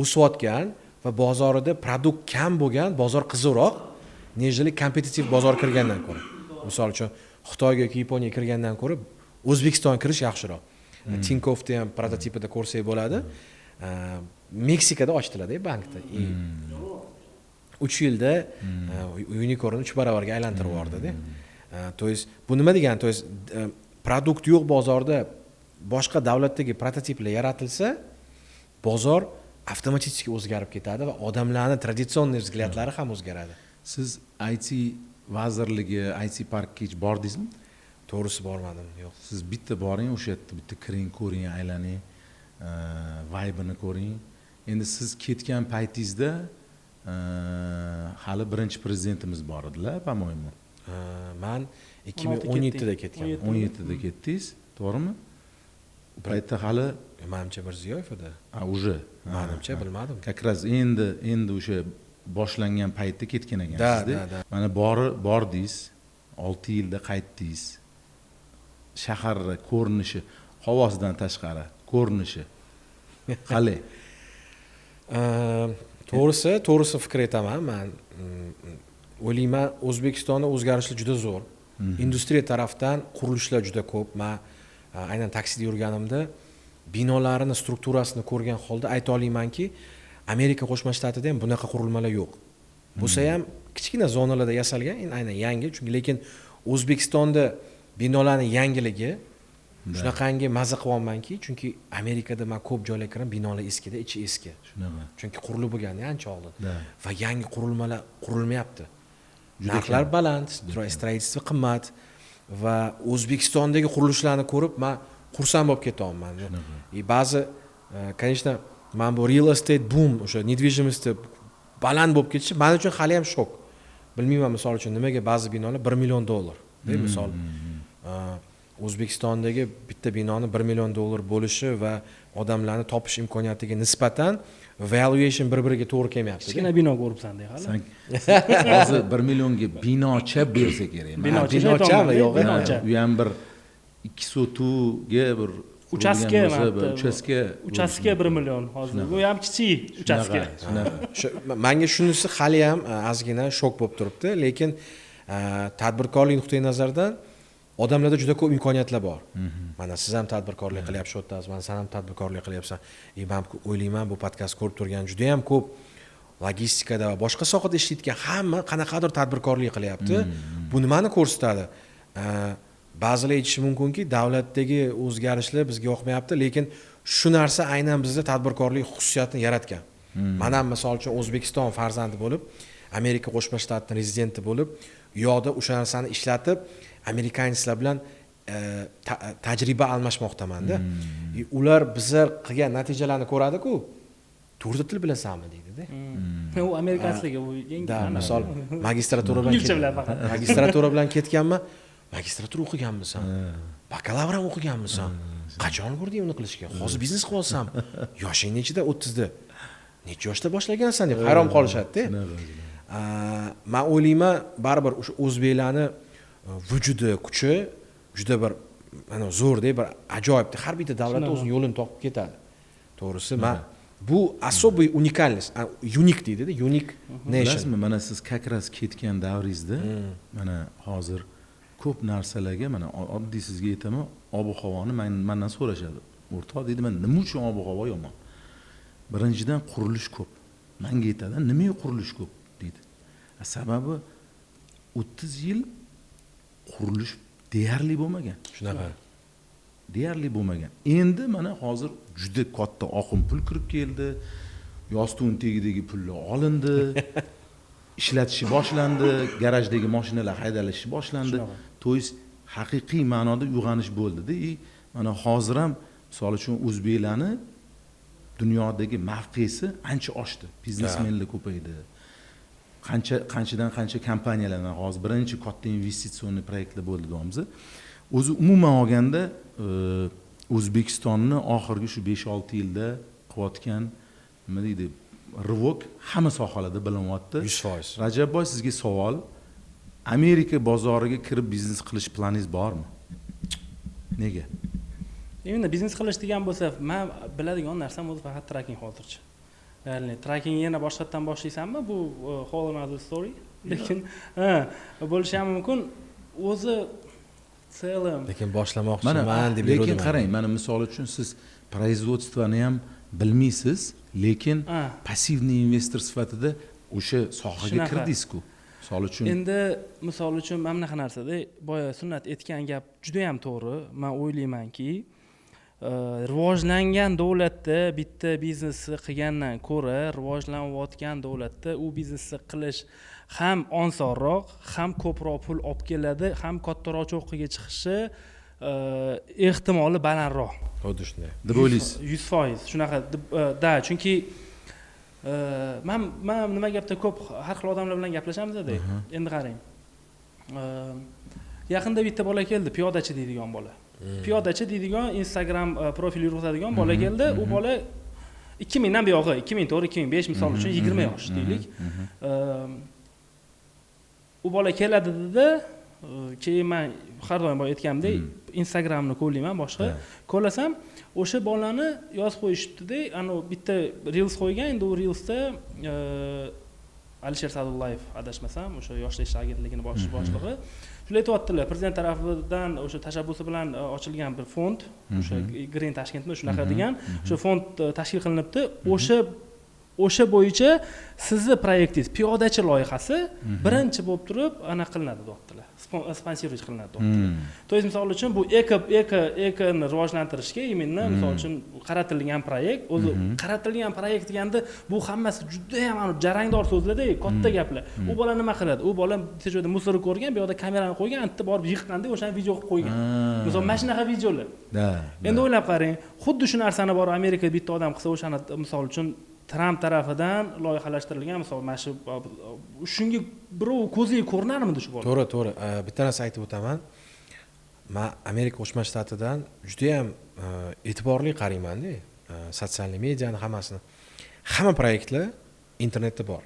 o'sayotgan va bozorida produkt kam bo'lgan bozor qiziqroq, nejali kompetitiv bozor kirgandan ko'ra. Misol uchun Xitoyga yoki Yaponiyaga kirgandan ko'ra O'zbekistonga kirish yaxshiroq. Tinkoff'da ham prototipida ko'rsak bo'ladi. Meksikada ochdilar-da bankda. 3 yilda unicorn 3 baravarga aylantirib yubordi-da. To есть bu nima degani? To есть produkt yo'q bozorda boshqa davlatdagi prototiplar yaratilsa, bozor avtomatik o'zgarib ketadi va odamlarning traditsion vzglyadlari ham o'zgaradi. Siz IT vazirligi, IT parkka hech bordingizmi? To'g'risi bormadim, yo'q. Siz bitta boring, o'sha yerda bitta kiring, ko'ring, aylaning, vibe'ini ko'ring. Endi siz ketgan paytingizda hali birinchi prezidentimiz bor edilar, по-моему. Men 2017 da ketganman. 17 da ketdingiz, to'g'rimi? u paytda hali Manimcha Mirziyoyev edi. уже Manimcha bilmadim. как раз endi o'sha boshlangan paytda ketgan Da, ekansizda. da. Mana bordingiz, 6 yilda qaytdingiz. Shaharni ko'rinishi, havosidan tashqari ko'rinishi qalay? To'g'risi fikr aytaman. Men o'ylayman, O'zbekistonda o'zgarishlar juda zo'r. Industriya tarafdan qurilishlar juda ko'p. Men aynan taksida yurganimda binolarini strukturasini ko'rgan holda ayta olamanki, Amerika Qo'shma Shtatida ham bunaqa qurilmalar yo'q. Bo'lsa ham kichkina zonalarda yasalgan, aynan yangi, chunki lekin O'zbekistonda binolarning yangiligi shunaqangi maza qilyapmanki, chunki Amerikada men ko'p joylarga kiraman, binolar eskida, ichi eski. Shunaqa. Chunki qurilib bo'lganda ancha oldin. Da. Va yangi qurilmalar qurilmayapti. Narxlar baland, stроительство qimmat va O'zbekistondagi qurilishlarni ko'rib men xursand bo'lib ketyapman. Ba'zi, конечно, men bu real estate boom, o'sha недвижимостьda baland bo'lib ketishi men uchun hali ham shok. Bilmayman, misol uchun nimaga ba'zi binolar $1 million, misol. O'zbekistondagi bitta binoni $1 million bo'lishi va odamlarni topish imkoniyatiga nisbatan valuation bir-biriga to'g'ri kelmayapti. Kichkina bino ko'ribsan-da hali. Hozir 1 millionga binocha bersa kerak. Binochami yo'q? Binocha. U ham bir 2 sotuga bir Uchastka uchastka 1 million hozir. Bu ham kichik uchastka. Menga shunisi hali ham ozgina shok bo'lib turibdi, lekin tadbirkorlik nuqtai nazaridan odamlarda juda ko'p imkoniyatlar bor. Mana siz ham tadbirkorlik qilyapsiz, o'tasiz, mana sen ham tadbirkorlik qilyapsan. Men o'ylayman, bu podkast ko'rib turgan juda ham ko'p logistikada va boshqa sohada ishlayotgan hamma qanaqadir tadbirkorlik qilyapti. Bu nimani ko'rsatadi? Ba'zilar aytishi mumkinki, davlatdagi o'zgarishlar bizga yoqmayapti, lekin shu narsa aynan bizda tadbirkorlik xususiyatini yaratgan. Men ham misol uchun O'zbekiston farzandi bo'lib, Amerika Qo'shma Shtatlarning rezidenti bo'lib, u yoqda o'sha narsani ishlatib, amerikanislar bilan tajriba almashmoqdaman-da. Ular bizlar qilgan natijalarni ko'radi-ku. Turdi til bilasanmi deydi-da. U amerikanslarga bu yangi. Misol magistratura bilan ketganman. Magistratura o'qiganmisan? Bakalavr ham o'qiganmisan? Qachon o'rganding uni qilishga? Hozir biznes qilyapsan. Yoshing nechida? 30 da. Necha yoshda boshlagansan deb hayron qolishadi-da. Men o'ylayman, baribir o'sha o'zbeklarni vujudi, kuchi juda bir mana zo'rda, bir ajoyib. Har bitta davlat o'zining yo'lini topib ketadi. To'g'risi, men bu особый уникальность, unique deydi-da, unique nation. Bilasizmi, mana siz как раз ketgan davringizda mana hozir ko'p narsalarga mana oddiy sizga aytaman, ob-havoni mendan so'rashadi. O'rtoq deydi, men nima uchun ob-havo yomon? Birinchidan qurilish ko'p. Menga aytadi, nimaga qurilish ko'p deydi. Sababi 30 yil qurilish deyarli bo'lmagan. Shunaqa. Deyarli bo'lmagan. Endi mana hozir juda katta oqim pul kirib keldi. Yostiqning tagidagi pullar olindi. Ishlatishi boshlandi, garajdagi mashinalar haydalishi boshlandi. To'yis haqiqiy ma'noda uyg'onish bo'ldi-da. Mana hozir ham misol uchun o'zbeklarni dunyodagi mavqesi ancha oshdi. Biznesmenlar ko'paydi. Qanchadan qancha kompaniyalar hozir birinchi katta investitsion proyektlar bo'ldi deymiz. O'zi umuman olganda O'zbekistonni oxirgi shu 5-6 yilda qilayotgan nima deydi, rivok hamma sohalarda bilinyapti. 100%. Rajabboy, sizga savol. Amerika bozoriga kirib biznes qilish planingiz bormi? Nega? Endi biznes qilish degan bo'lsa, men biladigan narsam o'zi faqat tracking hozircha. Ya'ni tracking yana boshqatdan boshlaysanmi? Bu whole another story. Lekin bo'lishi ham mumkin. O'zi selim. Lekin boshlamoqchiman deb yurdim. Lekin qarang, mana misol uchun siz производствоni ham bilmaysiz, lekin passivniy investor sifatida o'sha sohaga kirdingiz-ku. Misol uchun. Endi misol uchun mana bunaqa narsada boya Sunnat aytgan gap juda ham to'g'ri. Men o'ylaymanki, rivojlangan davlatda bitta biznesni qilgandan ko'ra, rivojlanayotgan davlatda u biznesni qilish ham osonroq, ham ko'proq pul olib keladi, ham kattaroq cho'qqiga chiqishi ehtimoli balandroq. Xuddi shunday. Deb o'ylaysiz? 100% shunaqa da, chunki men nima gapda ko'p har xil odamlar bilan gaplashamiz-da. Endi qarang. Yaqinda bitta bola keldi, piyodachi deydigan bola. piyodachi deydigan Instagram profil yuritadigan bola keldi. U bola 2000 dan buyog'i, 2004, 2005 misol uchun 20 yosh deylik. U bola keladi dedi. Keyin men har doim aytganimdek, Instagramni qo'llayman, boshqa qo'llasam, o'sha bolani yozib qo'yishibdi-da, ana bitta reels qo'ygan, endi u reelsda Alisher Sadullayev adashmasam, o'sha yoshlar ishlari agentligining boshlig'i shunday aytyaptilar, prezident tarafidan o'sha tashabbusi bilan ochilgan bir fond, o'sha Green Tashkentmi shunaqa degan, o'sha fond tashkil qilinibdi. O'sha bo'yicha sizni proyektingiz piyodachi loyihasi birinchi bo'lib turib ana qilinadi deyaptilar. Sponsirlik qilinadi deyaptilar. То есть misol uchun bu ekoni rivojlantirishga именно misol uchun qaratilgan proyekt, o'zi qaratilgan proyekt deganda bu hammasi juda ham jarangdor so'zlarda, katta gaplar. U bola nima qiladi? U bola bitta joyda musor ko'rgan, bu yerda kamerani qo'ygan, bitta borib yiqqanda o'shani video qilib qo'ygan. Misol mana shunaqa videolar. Endi o'ylab qarang, xuddi shu narsani borib Amerikada bitta odam qilsa, o'shani misol uchun Trump tarafidan loyihalashtirilgan misol mana shu shunga birov ko'ziga ko'rinarmidi shu bola? To'g'ri. Bitta narsa aytib o'taman. Men Amerika Qo'shma Shtatidan juda ham e'tiborli qarayman-da, sotsial mediani hammasini. Hamma proyektlar internetda bor.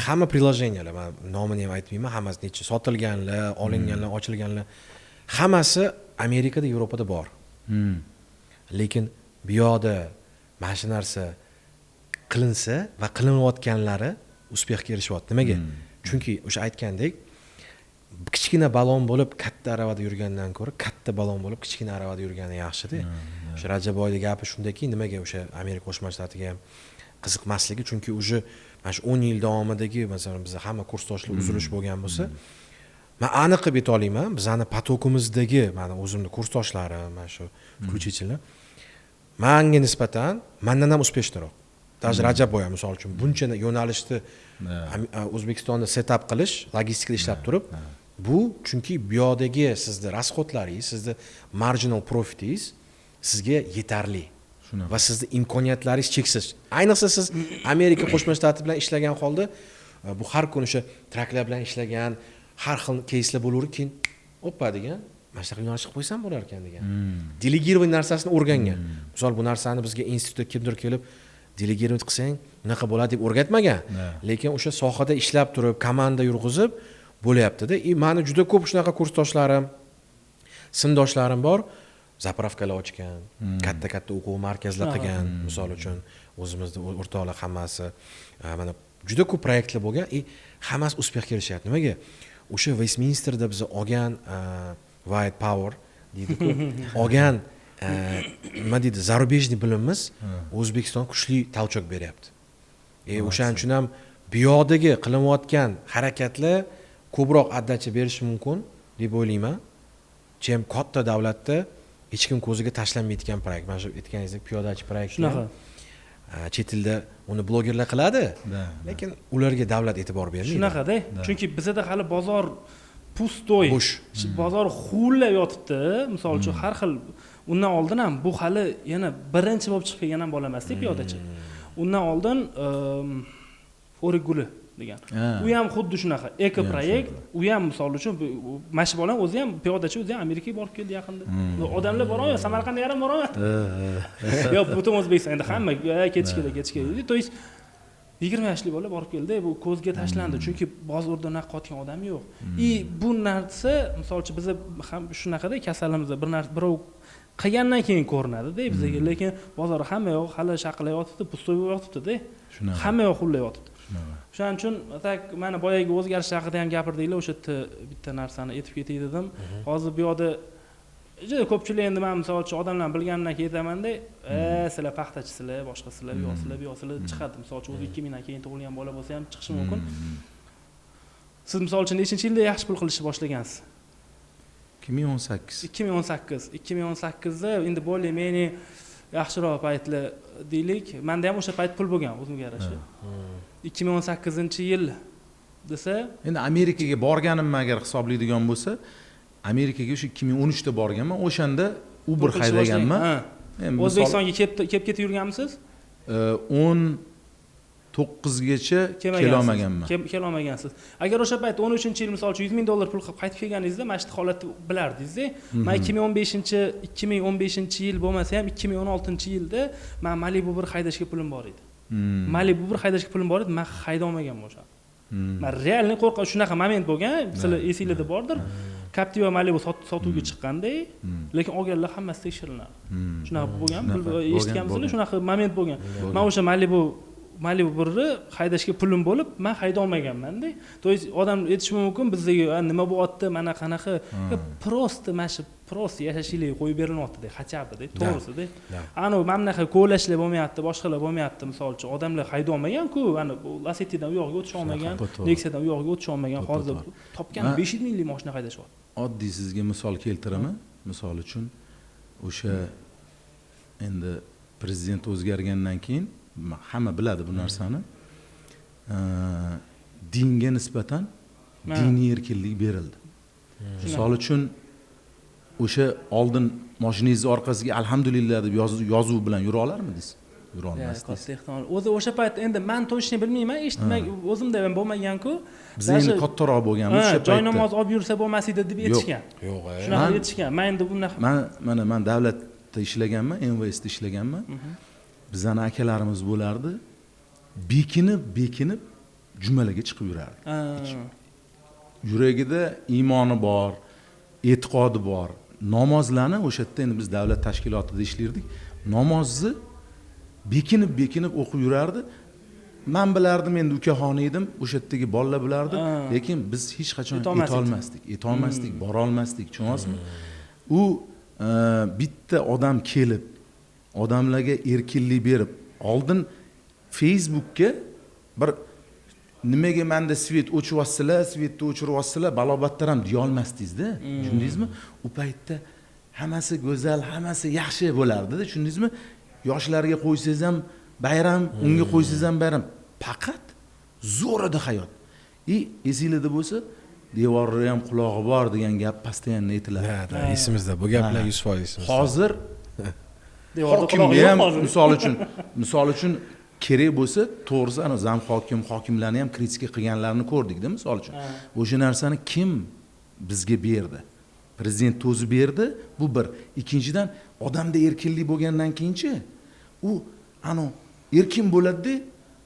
Hamma prilojeniylar, men nomini ham aytmayman, hammasi necha sotilganlar, olinganlar, ochilganlar, hammasi Amerikada, Yevropada bor. Lekin bu yoqda mana shu narsa qilinsa va qilinayotganlari uspexga erishyapti. Nimaga? Chunki o'sha aytgandek, kichkina balon bo'lib katta aravada yurgandan ko'ra katta balon bo'lib kichkina aravada yurgani yaxshi-da. O'sha Rajabboyning gapi shundaki, nimaga o'sha Amerika Qo'shma Shtatiga ham qiziqmasligi, chunki o'sha mana shu 10 yil davomidagi, masalan, biz hamma kursdoshlar uzilish bo'lgan bo'lsa, men aniq qilib ayta olaman, bizning potokimizdagi, mana o'zimning kursdoshlarim, mana shu включительно menga nisbatan mendan ham uspeshliroq. Даже Rajabboy misol uchun buncha yo'nalishni O'zbekistonda setup qilish, logistikada ishlab turib, bu chunki bu yoqdagi sizning rasxodlaringiz, sizning marginal profitingiz sizga yetarli. Va sizning imkoniyatlaringiz cheksiz. Ayniqsa siz Amerika Qo'shma Shtati bilan ishlagan holda, bu har kun o'sha traklar bilan ishlagan, har xil keyslar bo'laverib, keyin oppa degan mana shunaqa yo'nalish qilib qo'ysam bo'lar ekan degan. Delegирование narsasini o'rgangan. Misol bu narsani bizga institutga kimdir kelib delegировать qilsang, unaqa bo'ladi deb o'rgatmagan. Lekin o'sha sohada ishlab turib, komanda yurg'izib bo'lyapti-da. Meni juda ko'p shunaqa kursdoshlarim, sinfdoshlarim bor, zapravkalar ochgan, katta-katta o'quv markazlar qilgan, misol uchun o'zimizda o'rtoqlar hammasi mana juda ko'p proyektlar bo'lgan, hammasi uspexga erishyapti. Nimaga? O'sha Westminsterda biz olgan white power deydi-ku, olgan nima deydi, zarubejniy bilimimiz O'zbekiston kuchli talchoq beryapti. O'shaning uchun ham bu yoqdagi qilinayotgan harakatlar ko'proq addacha berishi mumkin deb o'ylayman. Chem katta davlatda hech kim ko'ziga tashlanmaydigan proyekt. Mana shu aytganingizdek piyodachi proyekt. Shunaqa. Chet elda uni blogerlar qiladi, lekin ularga davlat e'tibor bermaydi. Shunaqada. Chunki bizda hali bozor pustoy, bozor huvillab yotibdi. Misol uchun har xil, undan oldin ham bu hali yana birinchi bo'lib chiqib kelgan ham bola emas-da piyodachi. Undan oldin O'riguli degan. U ham xuddi shunaqa eko proyekt, u ham misol uchun mashi bolam o'zi ham piyodachi, o'zi ham Amerikaga borib keldi yaqinda. Odamlar boryapti, Samarqandga ham boryapti. Yo'q, butun O'zbekistonda hamma ketish kerak. То есть 20 yoshli bola borib keldi, bu ko'zga tashlandi, chunki bozorda unaqa qotgan odam yo'q. Bu narsa, misol uchun biz ham shunaqada kasalimizda bir narsa birov qilgandan keyin ko'rinadi-da bizga, lekin bozor hamma yoq hali shaqillayotibdi, pustoy yotibdi-da. Hamma yoq xullayotibdi. Shuning uchun tak mana boyagi o'zgarish haqida ham gapirdinglar, o'sha yerda bitta narsani aytib ketay dedim. Hozir bu yoqda juda ko'pchilik endi men misol uchun odamlar bilganimdan keyin aytaman-da, sizlar paxtachisizlar, boshqasizlar, bu yoqsizlar chiqadi. Misol uchun o'zi 2000 dan keyin tug'ilgan bola bo'lsa ham chiqishi mumkin. Siz misol uchun nechinchi yilda yaxshi pul qilishni boshlagansiz? 2018. 2018da endi bolее-менее yaxshiroq paytlar deylik. Menda ham o'sha payt pul bo'lgan o'zimga yarasha. 2018-yil desa, endi Amerikaga borganimni agar hisoblaydigan bo'lsa, Amerikaga o'sha 2013 da borganman. O'shanda Uber haydaganman. O'zbekistonga kelib ketib yurganmisiz? 9gacha kelolmaganman. Kelolmagansiz. Agar o'sha payt 13-yil misol uchun 100 ming dollar pul qilib qaytib kelganingizda mana shu holatni bilardingiz-da. Men 2015-yil bo'lmasa ham 2016-yilda men Malibu bir haydashga pulim bor edi. Malibu bir haydashga pulim bor edi, men hayda olmaganman o'sha. Men realni qo'rqib shunaqa moment bo'lgan, sizlar esingizda bordir. Captiva Malibu sotuvga chiqqanda, lekin olganlar hammasi tekshiriladi. Shunaqa bo'lgan, eshitganmizlar, shunaqa moment bo'lgan. Men o'sha Malibu birni haydashga pulim bo'lib, men hayda olmaganman-da. To есть odam aytishi mumkin, bizga nima bo'lyapti, mana qanaqa prosta mana shu prosta yashashinglarga qo'yib berilyapti-da, xachapida, to'g'risida. Ana mana bunaqa ko'lashlar bo'lmayapti, boshqalar bo'lmayapti, misol uchun odamlar hayda olmagan-ku, ana Lacetti'dan u yoqqa o'tisha olmagan, Nexia'dan u yoqqa o'tisha olmagan, hozir topgan 500 minglik mashina haydashyapti. Oddiy sizga misol keltiraman. Misol uchun o'sha endi prezident o'zgargandan keyin hamma biladi bu narsani. Dinga nisbatan diniy erkinlik berildi. Misol uchun o'sha oldin mashinangiz orqasiga alhamdulillah deb yozuv bilan yura olarmidingiz? Yura olmasdingiz. Katta ehtimol. O'zi o'sha payt endi men to'g'risini bilmayman, eshitmay o'zimda ham bo'lmagan-ku. Biz endi kattaroq bo'lganmiz o'sha paytda. Joy namoz olib yursa bo'lmas edi deb aytishgan. Yo'q, shunaqa aytishgan. Men endi bunaqa men davlatda ishlaganman, MVSda ishlaganman. Bizani akalarimiz bo'lardi. Bekinib jumalarga chiqib yurardi. Yuragida iymoni bor, e'tiqodi bor. Namozlarni o'sha yerda endi biz davlat tashkilotida ishlardik. Namozni bekinib o'qib yurardi. Men bilardim, endi ukaxon edim, o'sha yerdagi bolalar bilardi, lekin biz hech qachon etolmasdik, bora olmasdik, tushunasizmi? U bitta odam kelib, odamlarga erkinlik berib, oldin Facebookga bir nimaga menda svet o'chiryapsizlar, svetni o'chiryapsizlar, balobatlar ham deya olmasdingiz-da, tushundingizmi? U paytda hammasi go'zal, hammasi yaxshi bo'lardi-da, tushundingizmi? Yoshlarga qo'ysangiz ham bayram, unga qo'ysangiz ham bayram. Faqat zo'r edi hayot. Esingizda bo'lsa, devorida ham qulog'i bor degan gap pastayan aytiladi. Ha, esimizda. Bu gaplar 100% esimizda. Hozir hokimga ham misol uchun kerak bo'lsa, to'g'risi ana zam hokimlarni ham kritika qilganlarini ko'rdik-da, misol uchun. O'sha narsani kim bizga berdi? Prezident o'zi berdi. Bu bir. Ikkinchidan, odamda erkinlik bo'lgandan keyinchi u ana erkin bo'ladi-da,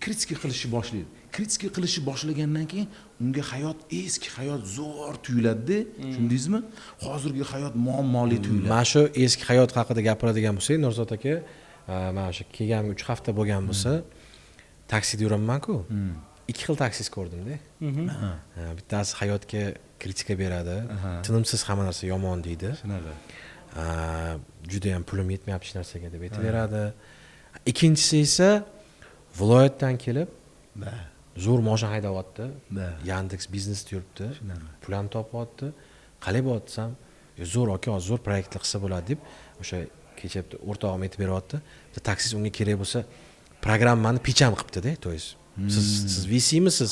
kritika qilishni boshlaydi. Kritika qilishni boshlagandan keyin unga hayot eski hayot zo'r tuyuladi-da, tushundingizmi? Hozirgi hayot muammoli tuyuladi. Mana shu eski hayot haqida gapiradigan bo'lsak, Nurzod aka, mana shu kelganimga 3 hafta bo'lgan bo'lsa, taksida yuraman-ku. 2 xil taksist ko'rdim-da. Bittasi hayotga kritika beradi, tinimsiz hamma narsa yomon deydi. Shunaqa. Juda ham pulim yetmayapti hech narsaga deb aytaveradi. Ikkinchisi esa viloyatdan kelib, zo'r mashina haydayapti. Yandex biznesda yuribdi. Pul ham topyapti. Qalay bo'tsam, zo'r aka, zo'r proyektlar qilsa bo'ladi deb o'sha kecha o'rtog'im aytib beryapti. Bitta taksist unga kerak bo'lsa, programmani picham qilibdi-da, to есть siz VC'misiz,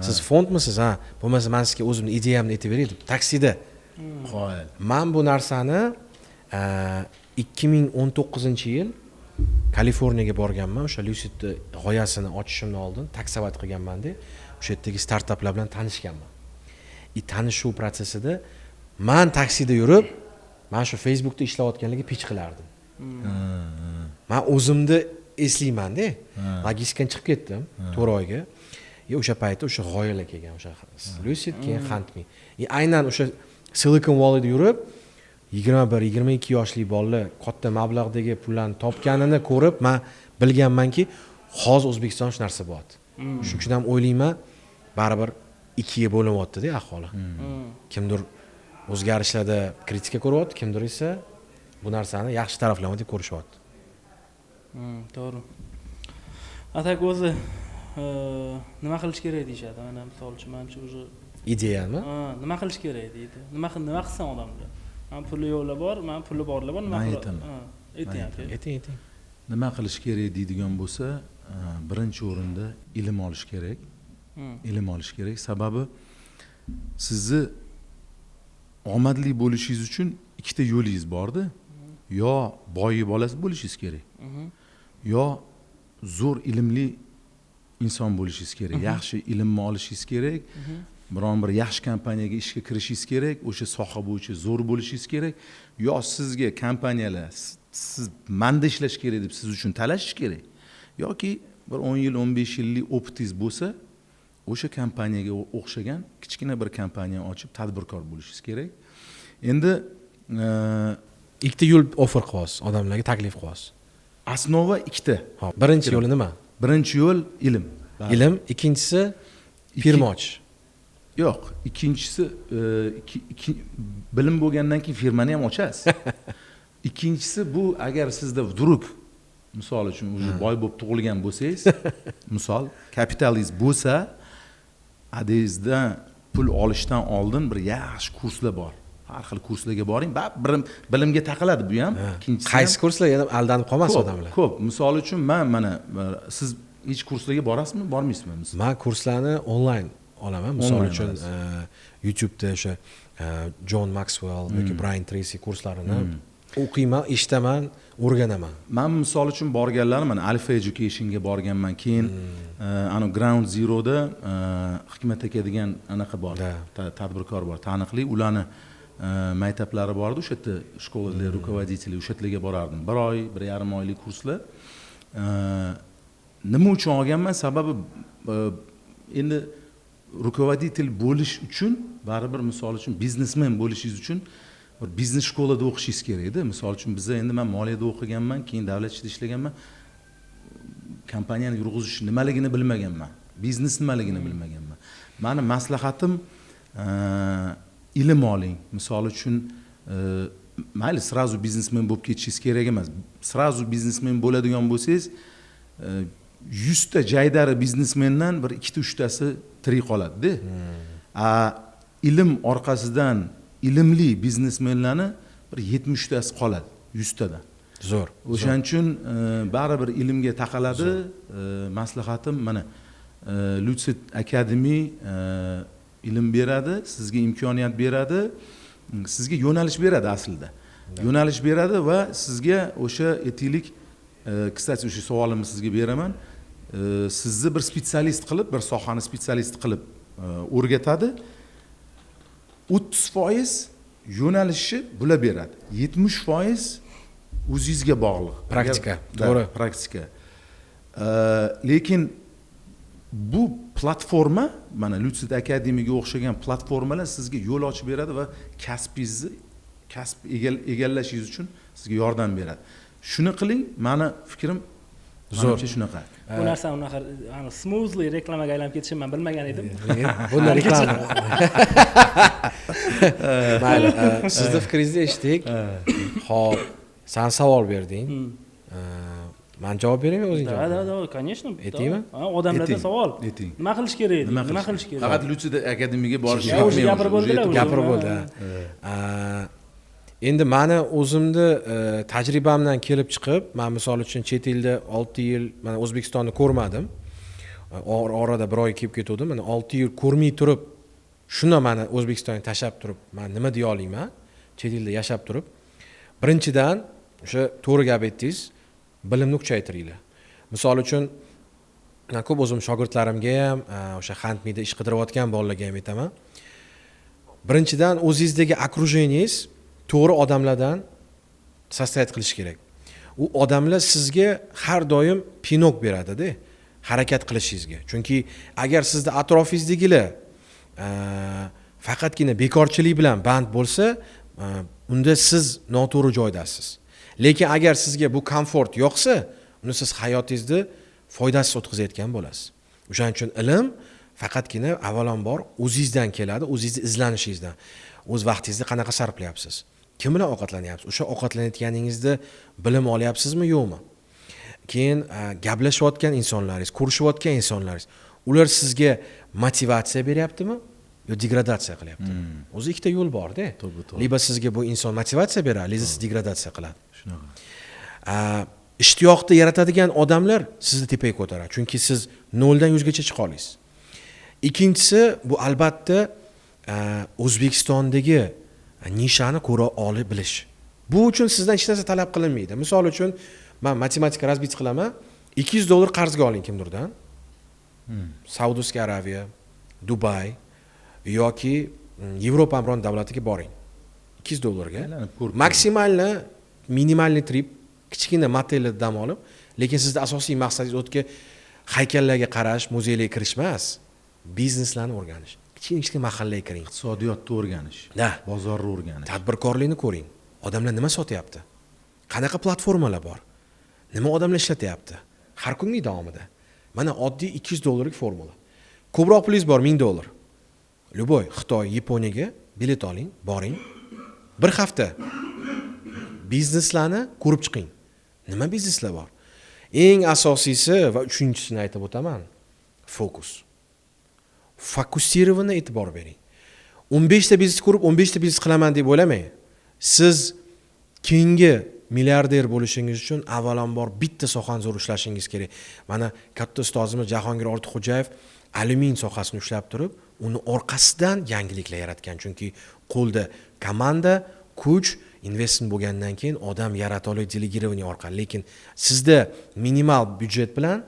siz fondmisiz, ha? Bo'lmasa men sizga o'zimning ideyamni aytib beray deb taksida. Qo'yil. Men bu narsani 2019-yil Kaliforniyaga borganman. O'sha Lucidni g'oyasini ochishimdan oldin taksavat qilganman-da. O'sha yerdagi startaplar bilan tanishganman. Tanishuv prosesida men taksida yurib, men shu Facebookda ishlayotganlarga pitch qilardim. Men o'zimni eslayman-da. Logistikdan chiqib ketdim 4 oyga. O'sha paytda o'sha g'oyalar kelgan, o'sha Lucid, keyin Huntme. Aynan o'sha Silicon Valleyda yurib 21-22 yoshli bolalar katta mablag'dagi pullarni topganini ko'rib, men bilganmanki, hozir O'zbekiston shu narsa bo'ladi. Shuning uchun ham o'ylayman, baribir 2 ga bo'linyapti-da ahvoli. Kimdir o'zgarishlarda kritika ko'ryapti, kimdir esa bu narsani yaxshi taraflama deb ko'rishyapti. To'g'ri. Atak o'zi nima qilish kerak deyshadi. Mana misol uchun menimcha o'zi ideyami? Nima qilish kerak deydi. Nima qilsin odamlar? Men puli yo'qlar bor, men puli borlar bor, nima qilaman? Ayting. Nima qilish kerak deydigan bo'lsa, birinchi o'rinda ilm olish kerak. Ilm olish kerak. Sababi sizni omadli bo'lishingiz uchun ikkita yo'lingiz bor-da. Yo boyi bolasi bo'lishingiz kerak. Yo zo'r ilmli inson bo'lishingiz kerak, yaxshi ilmni olishingiz kerak, biron bir yaxshi kompaniyaga ishga kirishingiz kerak, o'sha soha bo'yicha zo'r bo'lishingiz kerak, yo sizga kompaniyalar siz manda ishlash kerak deb siz uchun talashish kerak, yoki bir 10 yil 15 yillik opitingiz bo'lsa, o'sha kompaniyaga o'xshagan kichkina bir kompaniya ochib tadbirkor bo'lishingiz kerak. Endi ikkita yo'l offer qilyapsiz, odamlarga taklif qilyapsiz. Asnova ikkita. Hop, birinchi yo'li nima? Birinchi yo'l ilm. Ilm, ikkinchisi firma ochish. Yo'q, ikkinchisi bilim bo'lgandan keyin firmani ham ochasiz. Ikkinchisi bu agar sizda vdrug misol uchun уже boy bo'lib tug'ilgan bo'lsangiz, misol kapitalingiz bo'lsa, adingizdan pul olishdan oldin bir yaxshi kurslar bor. Har xil kurslarga boring, bilimga taqaladi bu ham. Ikkinchisi qaysi kurslar yana aldanib qolmasin odamlar. Ko'p. Misol uchun mana siz hech kurslarga borasizmi, bormaysizmi? Men kurslarni onlayn olaman. Misol uchun YouTube'da o'sha John Maxwell yoki Brian Tracy kurslarini o'qiyman, eshitaman, o'rganaman. Men misol uchun borganlarim mana Alpha Educationga borganman, keyin ana Ground Zero'da Hikmat aka degan anaqa bor, tadbirkor bor, taniqli, ularni maktablari bor edi, o'sha yerda shkolalar rukovodители, o'sha yerlarga borardim. 1 oy, 1,5 oylik kurslar. Nima uchun olganman? Sababi endi rukovodитель bo'lish uchun baribir misol uchun biznesmen bo'lishingiz uchun bir biznes shkolada o'qishingiz kerak edi. Misol uchun bizda endi men moliyada o'qiganman, keyin davlat ishida ishlaganman. Kompaniyani yurg'izish nimaligini bilmaganman. Biznes nimaligini bilmaganman. Meni maslahatim ilm oling. Misol uchun mayli srazu biznesmen bo'lib ketishingiz kerak emas. Srazu biznesmen bo'ladigan bo'lsangiz 100 ta jaydari biznesmendan bir 2-3 tasi tirik qoladi-da. Ilm orqasidan ilmli biznesmenlarni bir 70 tasi qoladi 100 tadan. Zo'r. O'shaning uchun baribir ilmga taqaladi. Maslahatim mana Lucid Academy ilm beradi, sizga imkoniyat beradi, sizga yo'nalish beradi aslida. Yo'nalish beradi va sizga o'sha aytaylik, kстати, o'sha savolimni sizga beraman. Sizni bir spetsialist qilib, bir sohani spetsialist qilib o'rgatadi. 30% yo'nalishi bular beradi. 70% o'zingizga bog'liq. Praktika, to'g'ri. Praktika. Lekin bu platforma, mana Lucid Academy'ga o'xshagan platformalar sizga yo'l ochib beradi va kasbingizni egallashingiz uchun sizga yordam beradi. Shuni qiling, meni fikrim zo'r shunaqa. Bu narsa unaqa smoothly reklamaga aylanib ketishini men bilmagan edim. Bunday reklama. Mayli, sizni fikringizni eshitdik. Xo'p, sen savol berding. Men javob beraymi o'zing javob? Da, конечно. Aytaymi? Odamlardan savol. Nima qilish kerak? Nima qilish kerak? Faqat Lucid Academy'ga borish kerak. Gapirib bo'ldilar. Gapirib bo'ldi. Endi meni o'zimni tajribamdan kelib chiqib, men misol uchun chet elda 6 yil, mana O'zbekistonni ko'rmadim. Orada 1 oy kelib ketdim. Mana 6 yil ko'rmay turib, shuni meni O'zbekistonga tashab turib, men nima deya olayman? Chet elda yashab turib, birinchidan o'sha to'g'ri gap aytdingiz, bilimni kuchaytiringlar. Misol uchun men ko'p o'zim shogirdlarimga ham, o'sha Handmida ish qidirayotgan bolalarga ham aytaman. Birinchidan o'zingizdagi okrujeniyingiz to'g'ri odamlardan sostoyat qilish kerak. U odamlar sizga har doim pinok beradi-da, harakat qilishingizga. Chunki agar sizda atrofingizdagilar faqatgina bekorchilik bilan band bo'lsa, unda siz noto'g'ri joydasiz. Lekin agar sizga bu komfort yoqsa, uni siz hayotingizni foydasiz o'tkazayotgan bo'lasiz. O'shaning uchun ilm faqatgina avvalambor o'zingizdan keladi, o'zingizni izlanishingizdan. O'z vaqtingizni qanaqa sarflayapsiz? Kim bilan ovqatlanyapsiz? O'sha ovqatlanayotganingizda bilim olyapsizmi, yo'qmi? Keyin gaplashayotgan insonlaringiz, ko'rishayotgan insonlaringiz, ular sizga motivatsiya beryaptimi yo degradatsiya qilyaptimi? O'zi ikkita yo'l bor-da. Liba sizga bu inson motivatsiya beradi, liba siz degradatsiya qiladi. Shunaqa. Ishtiyoqni yaratadigan odamlar sizni tepaga ko'taradi, chunki siz 0 dan 100 gacha chiqa olasiz. Ikkinchisi, bu albatta O'zbekistondagi nishani ko'ra olib bilish. Bu uchun sizdan hech narsa talab qilinmaydi. Misol uchun, men matematika razbit qilaman, $200 qarzga oling kimdirdan. Saudiya Arabiya, Dubay yoki Yevropa biron davlatiga boring. $200 Aylanib ko'rib maksimalni minimalniy trip, kichkina motelda dam olib, lekin sizning asosiy maqsadingiz o'tga haykallarga qarash, muzeylarga kirish emas, bizneslarni o'rganish. Kichkina mahallaga kiring. iqtisodiyotni o'rganish, Da. bozorni o'rganish. Tadbirkorlikni ko'ring. Odamlar nima sotyapti? Qanaqa platformalar bor? Nima odamlar ishlatyapti? Har kunning davomida. Mana oddiy $200 formula. Ko'proq pulingiz bor $1000. Любой Xitoy, Yaponiyaga bilet oling, boring. Bir hafta bizneslarni ko'rib chiqing. Nima bizneslar bor? Eng asosiysi va uchinchisini aytib o'taman. Fokus. Fokusirованно e'tibor bering. 15 ta biznes ko'rib 15 ta biznes qilaman deb o'ylamang. Siz keyingi milliarder bo'lishingiz uchun avvalambor bitta sohani zo'r ishlashingiz kerak. Mana katta ustozimiz Jahongir Ortiqxo'jayev alyumin sohasini ushlab turib, uni orqasidan yangiliklar yaratgan. Chunki qo'lda komanda, kuch, investment bo'lgandan keyin odam yarata oladi delegirovание orqali. Lekin sizda minimal byudjet bilan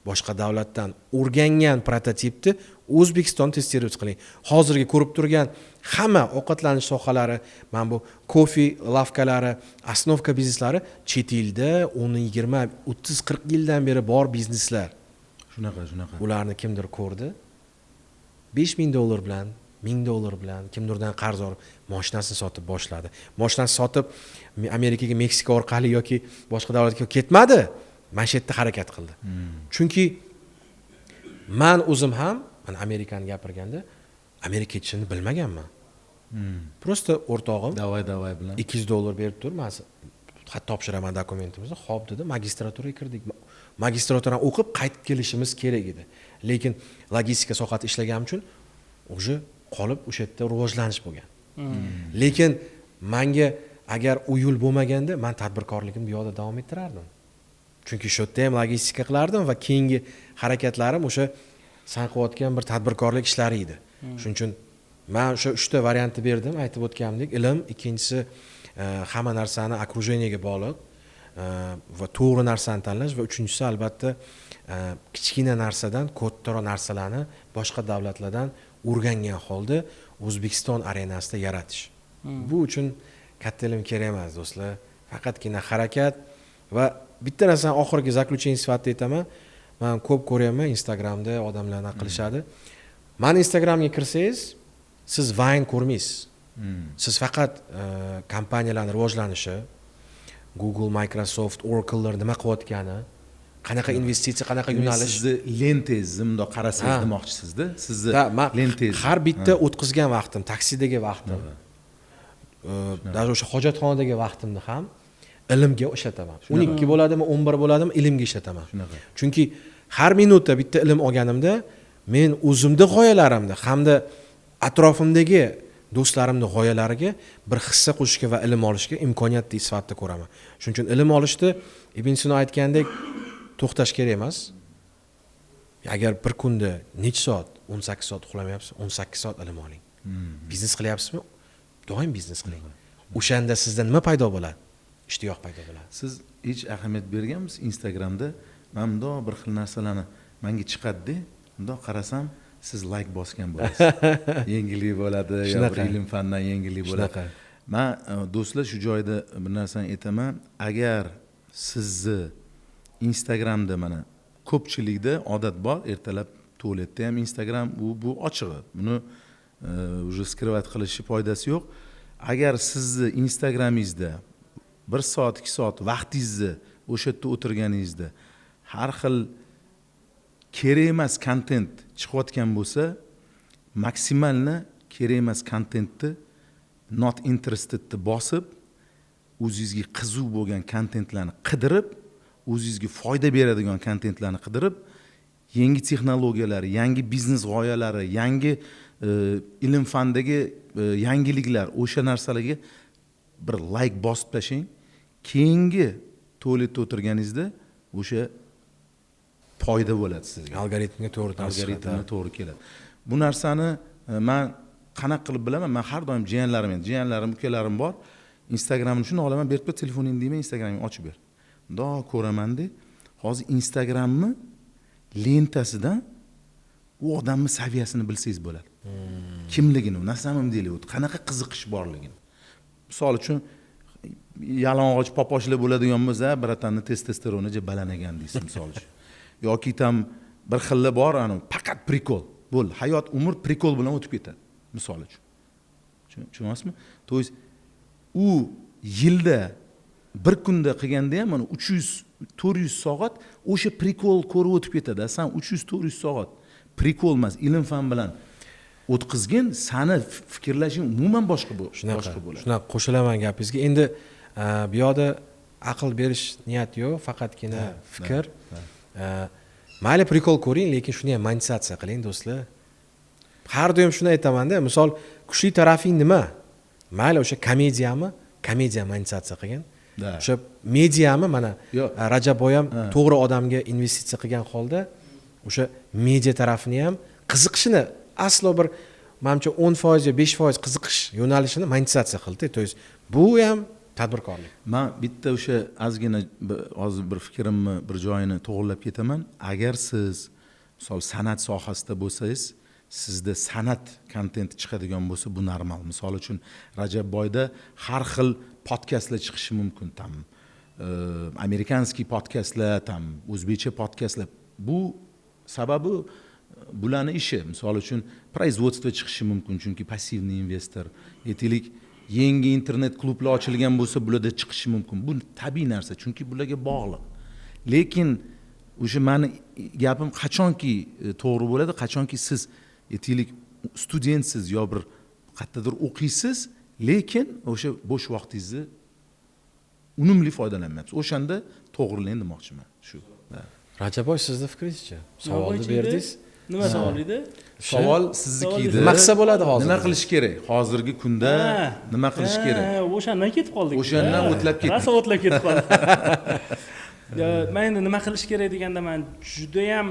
boshqa davlatdan o'rgangan prototipni O'zbekiston testировать qiling. Hozirgi ko'rib turgan hamma ovqatlanish sohalari, mana bu kofe lavkalari, asnovka bizneslari chet elda 10, 20, 30, 40 yildan beri bor bizneslar. Shunaqa. Ularni kimdir ko'rdi. $5000 bilan, $1000 bilan kimdirdan qarz olib mashinasini sotib boshladi. Mashinasini sotib Amerikaga, Meksika orqali yoki boshqa davlatga ketmadi. Mana shu yerda harakat qildi. Chunki men o'zim ham mana Amerikani gapirganda Amerika ketishini bilmaganman. Prosta o'rtog'im Davay bilan $200 berib tur, men xat topshiraman dokumentimizni. Xo'p dedi, magistraturaga kirdik. Magistraturani o'qib qaytib kelishimiz kerak edi. Lekin logistika sohasida ishlaganim uchun o'sha qolib o'sha yerda rivojlanish bo'lgan. Lekin menga agar u yo'l bo'lmaganda men tadbirkorligimni bu yoqda davom ettirardim. Chunki shu yerda ham logistika qilardim va keyingi harakatlarim o'sha san qilayotgan bir tadbirkorlik ishlari edi. Shuning uchun men o'sha 3 ta variantni berdim, aytib o'tganimdek, ilm, ikkinchisi hamma narsani okrujeniyega bog'liq va to'g'ri narsani tanlash va uchinchisi albatta kichkina narsadan kattaroq narsalarni boshqa davlatlardan o'rgangan holda O'zbekiston arenasida yaratish. Bu uchun katta ilm kerak emas, do'stlar. Faqatgina harakat va bitta narsani oxirgi zaklучение sifatida aytaman. Men ko'p ko'ryapman Instagramda odamlar nima qilishadi. Men Instagramga kirsangiz, siz Vine ko'rmaysiz. Siz faqat kompaniyalarning rivojlanishi, Google, Microsoft, Oracle'lar nima qilayotgani, qanaqa investitsiya, qanaqa yo'nalish. Sizni lentengizni bundoq qarasangiz demoqchisizda. Sizni lentengiz. Har bitta o'tkazgan vaqtim, taksidagi vaqtim, даже o'sha hojatxonadagi vaqtimni ham ilmga ishlataman. 12 bo'ladimi, 11 bo'ladimi, ilmga ishlataman. Shunaqa. Chunki har minutda bitta ilm olganimda men o'zimning g'oyalarimni hamda atrofimdagi do'stlarimning g'oyalariga bir hissa qo'shishga va ilm olishga imkoniyatli sifatida ko'raman. Shuning uchun ilm olishda Ibn Sino aytgandek to'xtash kerak emas. Agar bir kunda necha soat, 18 soat uxlamayapsiz, 18 soat ilm oling. Biznes qilyapsizmi? Doim biznes qiling. O'shanda sizda nima paydo bo'ladi? Ishtiyoq paydo bo'ladi. Siz hech ahamiyat berganmisiz Instagramda? Men bundoq bir xil narsalarni menga chiqadi-da, bundoq qarasam siz like bosgan bo'lasiz. Yengillik bo'ladi, yo bir ilm fandan yengillik bo'ladi. Men do'stlar shu joyda bir narsani aytaman, agar sizni Instagramda mana ko'pchilikda odat bor, ertalab tualetda ham Instagram bu ochig'i. Buni уже skrivat qilishi foydasi yo'q. Agar sizni Instagramingizda 1 soat, 2 soat vaqtingizni o'sha yerda o'tirganingizda har xil kerak emas kontent chiqayotgan bo'lsa, maksimalni kerak emas kontentni not interested ni bosib, o'zingizga qiziq bo'lgan kontentlarni qidirib, o'zingizga foyda beradigan kontentlarni qidirib, yangi texnologiyalar, yangi biznes g'oyalari, yangi ilm fandagi yangiliklar, o'sha narsalarga bir like bosib tashlang. Keyingi tualetda o'tirganingizda o'sha foyda bo'ladi sizga. Algoritmga to'g'ri keladi. Bu narsani men qanaqa qilib bilaman? Men har doim jiyanlarim, ukalarim bor. Instagramni shuni olaman, berib ber telefoningni deyman, Instagramingni ochib ber. Bundoq ko'raman-da. Hozir Instagramni lentasidan u odamni saviyasini bilsangiz bo'ladi. Kimligini, nasamim deylik, qanaqa qiziqish borligini. Misol uchun yalang'och poposhlar bo'ladigan bo'lsa, biratanni testosteroni balanagan deysiz misol uchun. Yoki tam bir xilla bor, faqat prikol. Bo'ldi, hayot umr prikol bilan o'tib ketadi, misol uchun. Tushunyapsizmi? To есть u yilda bir kunda qilganda ham mana 300-400 soat o'sha prikol ko'rib o'tib ketadi. Sen 300-400 soat prikol emas, ilm fan bilan o'tkazgin, sani fikrlashing umuman boshqa bo'ladi. Shunaqa qo'shilaman gapingizga. Endi bu yoqda aql berish niyat yo'q, faqatgina fikr. Mayli prikol ko'ring, lekin shuni ham monetizatsiya qiling do'stlar. Har doim shuni aytaman-da, misol kuchli tarafing nima? Mayli o'sha komediyami? Komediya monetizatsiya qilgan. O'sha mediami mana Rajabboy ham to'g'ri odamga investitsiya qilgan holda o'sha media tarafini ham qiziqishini aslo bir menimcha 10% yo 5% qiziqish yo'nalishini monetizatsiya qildi. To есть bu ham tadbirkorlik. Men bitta o'sha ozgina hozir bir fikrimni bir joyini to'g'rilab ketaman. Agar siz misol san'at sohasida bo'lsangiz, sizda san'at kontenti chiqadigan bo'lsa, bu normal. Misol uchun Rajabboyda har xil podkastlar chiqishi mumkin, tam amerikanskiy podkastlar, tam o'zbekcha podkastlar. Bu sababi bularning ishi. Misol uchun производство chiqishi mumkin, chunki passivniy investor. Aytaylik, yangi internet klublar ochilgan bo'lsa, bularda chiqishi mumkin. Bu tabiiy narsa, chunki bularga bog'liq. Lekin o'sha meni gapim qachonki to'g'ri bo'ladi, qachonki siz aytaylik studentsiz yo bir qayerdadir o'qiysiz, lekin o'sha bo'sh vaqtingizni unumli foydalanmayapsiz. O'shanda to'g'rilang demoqchiman. Shu. Rajabboy, sizning fikringizcha? Savolni berdingiz. Nima savol edi? Savol sizniki edi. Nima qilsa bo'ladi hozir? Nima qilish kerak? Hozirgi kunda nima qilish kerak? O'shandan ketib qoldik. O'shandan o'tlab ketdik. Rosa o'tlab ketib qoldik. Men endi nima qilish kerak deganda men juda ham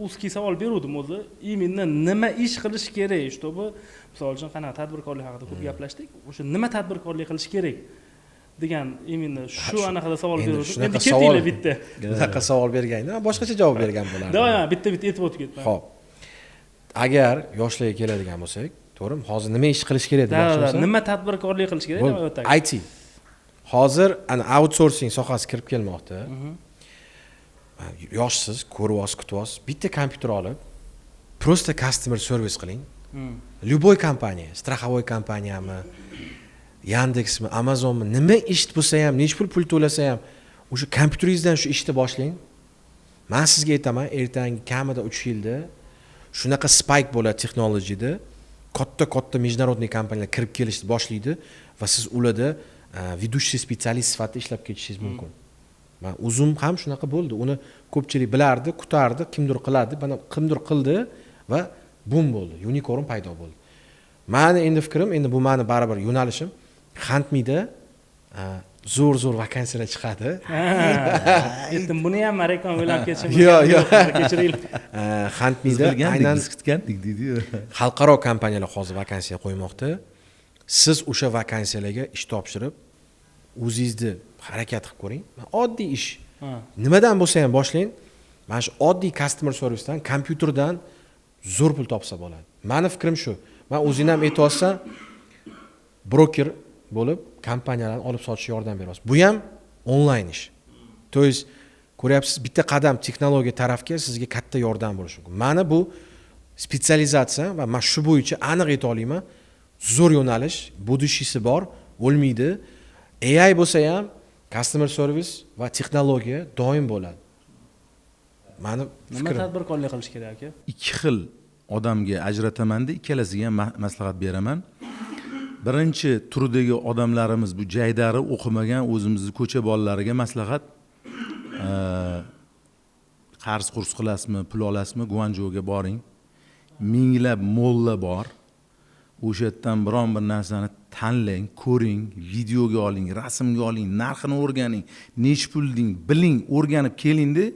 узкий savol beruvdim o'zi. Именно nima ish qilish kerak, чтобы misol uchun qanaqa tadbirkorlik haqida ko'p gaplashdik. O'sha nima tadbirkorlik qilish kerak degan именно shu anaqada savol beruvdim. Endi ketinglar bitta. Bunaqa savol berganda boshqacha javob bergan bo'lardim. Doim bitta-bitta aytib o'tib ketdim. Xo'p. Agar yoshlarga keladigan bo'lsak, to'g'rimi? Hozir nima ish qilish kerak demoqchimiz? Nima tadbirkorlik qilish kerak deb aytdik. IT. Hozir ana outsourcing sohasi kirib kelmoqda. Yoshsiz, ko'ryapsiz, kutyapsiz, bitta kompyuter olib, просто customer service qiling. Любой kompaniya, страховой kompaniyami, Yandexmi, Amazonmi, nima ish bo'lsa ham, nechta pul to'lasa ham, o'sha kompyuteringizdan shu ishni boshlang. Men sizga aytaman, ertangi kamida 3 yilda shunaqa spike bo'ladi texnologiyada, katta международный kompaniyalar kirib kelishni boshlaydi va siz ularda ведущий специалист sifatida ishlab ketishingiz mumkin. Men o'zim ham shunaqa bo'ldi. Uni ko'pchilik bilardi, kutardi, kimdir qiladi, mana kimdir qildi va bum bo'ldi. Unicorn paydo bo'ldi. Meni endi fikrim, endi bu meni baribir yo'nalishim. Handmida zo'r vakansiyalar chiqadi. Endi buni ham reklama o'ylab ketishim Yo'q. Kechiringlar. Handmida aynan kutgandik deydi-yu. Xalqaro kompaniyalar hozir vakansiya qo'ymoqda. Siz o'sha vakansiyalarga ish topshirib, o'zingizni harakat qilib ko'ring. Oddiy ish. Nimadan bo'lsa ham boshlang. Mana shu oddiy customer servicedan, kompyuterdan zo'r pul topsa bo'ladi. Meni fikrim shu. Men o'zing ham aytayotsan, broker bo'lib kompaniyalarni olib sotishga yordam beryapsiz. Bu ham onlayn ish. To есть ko'ryapsiz, bitta qadam texnologiya tarafga sizga katta yordam bo'lishi mumkin. Mana bu spetsializatsiya va men shu bo'yicha aniq ayta olaman. Zo'r yo'nalish, budishisi bor, o'lmaydi. AI bo'lsa ham customer service va texnologiya doim bo'ladi. Meni nima tadbirkorlik qilish kerak aka? Ikki xil odamga ajrataman-da, ikkalasiga ham maslahat beraman. Birinchi turdagi odamlarimiz bu jaydari o'qimagan o'zimizni ko'cha bolalariga maslahat. Qarz kurs qilasizmi, pul olasizmi, Guanzhouga boring. Minglab molla bor. O'sha yerdan biron bir narsani tanlang, ko'ring, videoga oling, rasmga oling, narxini o'rganing, nechta pul deng, biling, o'rganib kelingda.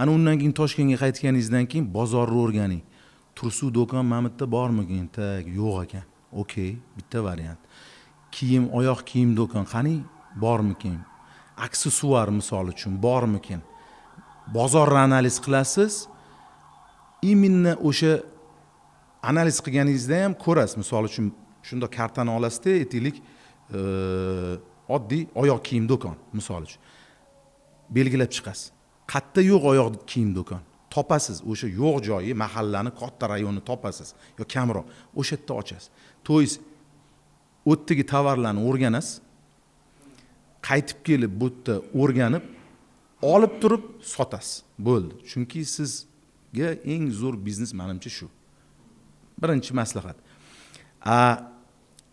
Ana undan keyin Toshkentga qaytganingizdan keyin bozorni o'rganing. Tursuv do'kon mamitda bormikin? Tag, yo'q ekan. Okey, bitta variant. Kiyim, oyoq kiyim do'kon qani bormikin? Aksessuar misol uchun bormikin? Bozorni analiz qilasiz. именно o'sha analiz qilganingizda ham ko'rasiz. Misol uchun shunda kartani olasizda, aytaylik, oddiy oyoq kiyim do'kon, misol uchun. Belgilab chiqasiz. Qayerda yo'q oyoq kiyim do'kon? Topasiz. O'sha yo'q joyi, mahallani, katta rayonni topasiz yo kamroq. O'sha yerda ochasiz. To'yiz o'tdagi tovarlarni o'rganasiz. Qaytib kelib bu yerda o'rganib, olib turib sotasiz. Bo'ldi. Chunki sizga eng zo'r biznes menimcha shu. Birinchi maslahat.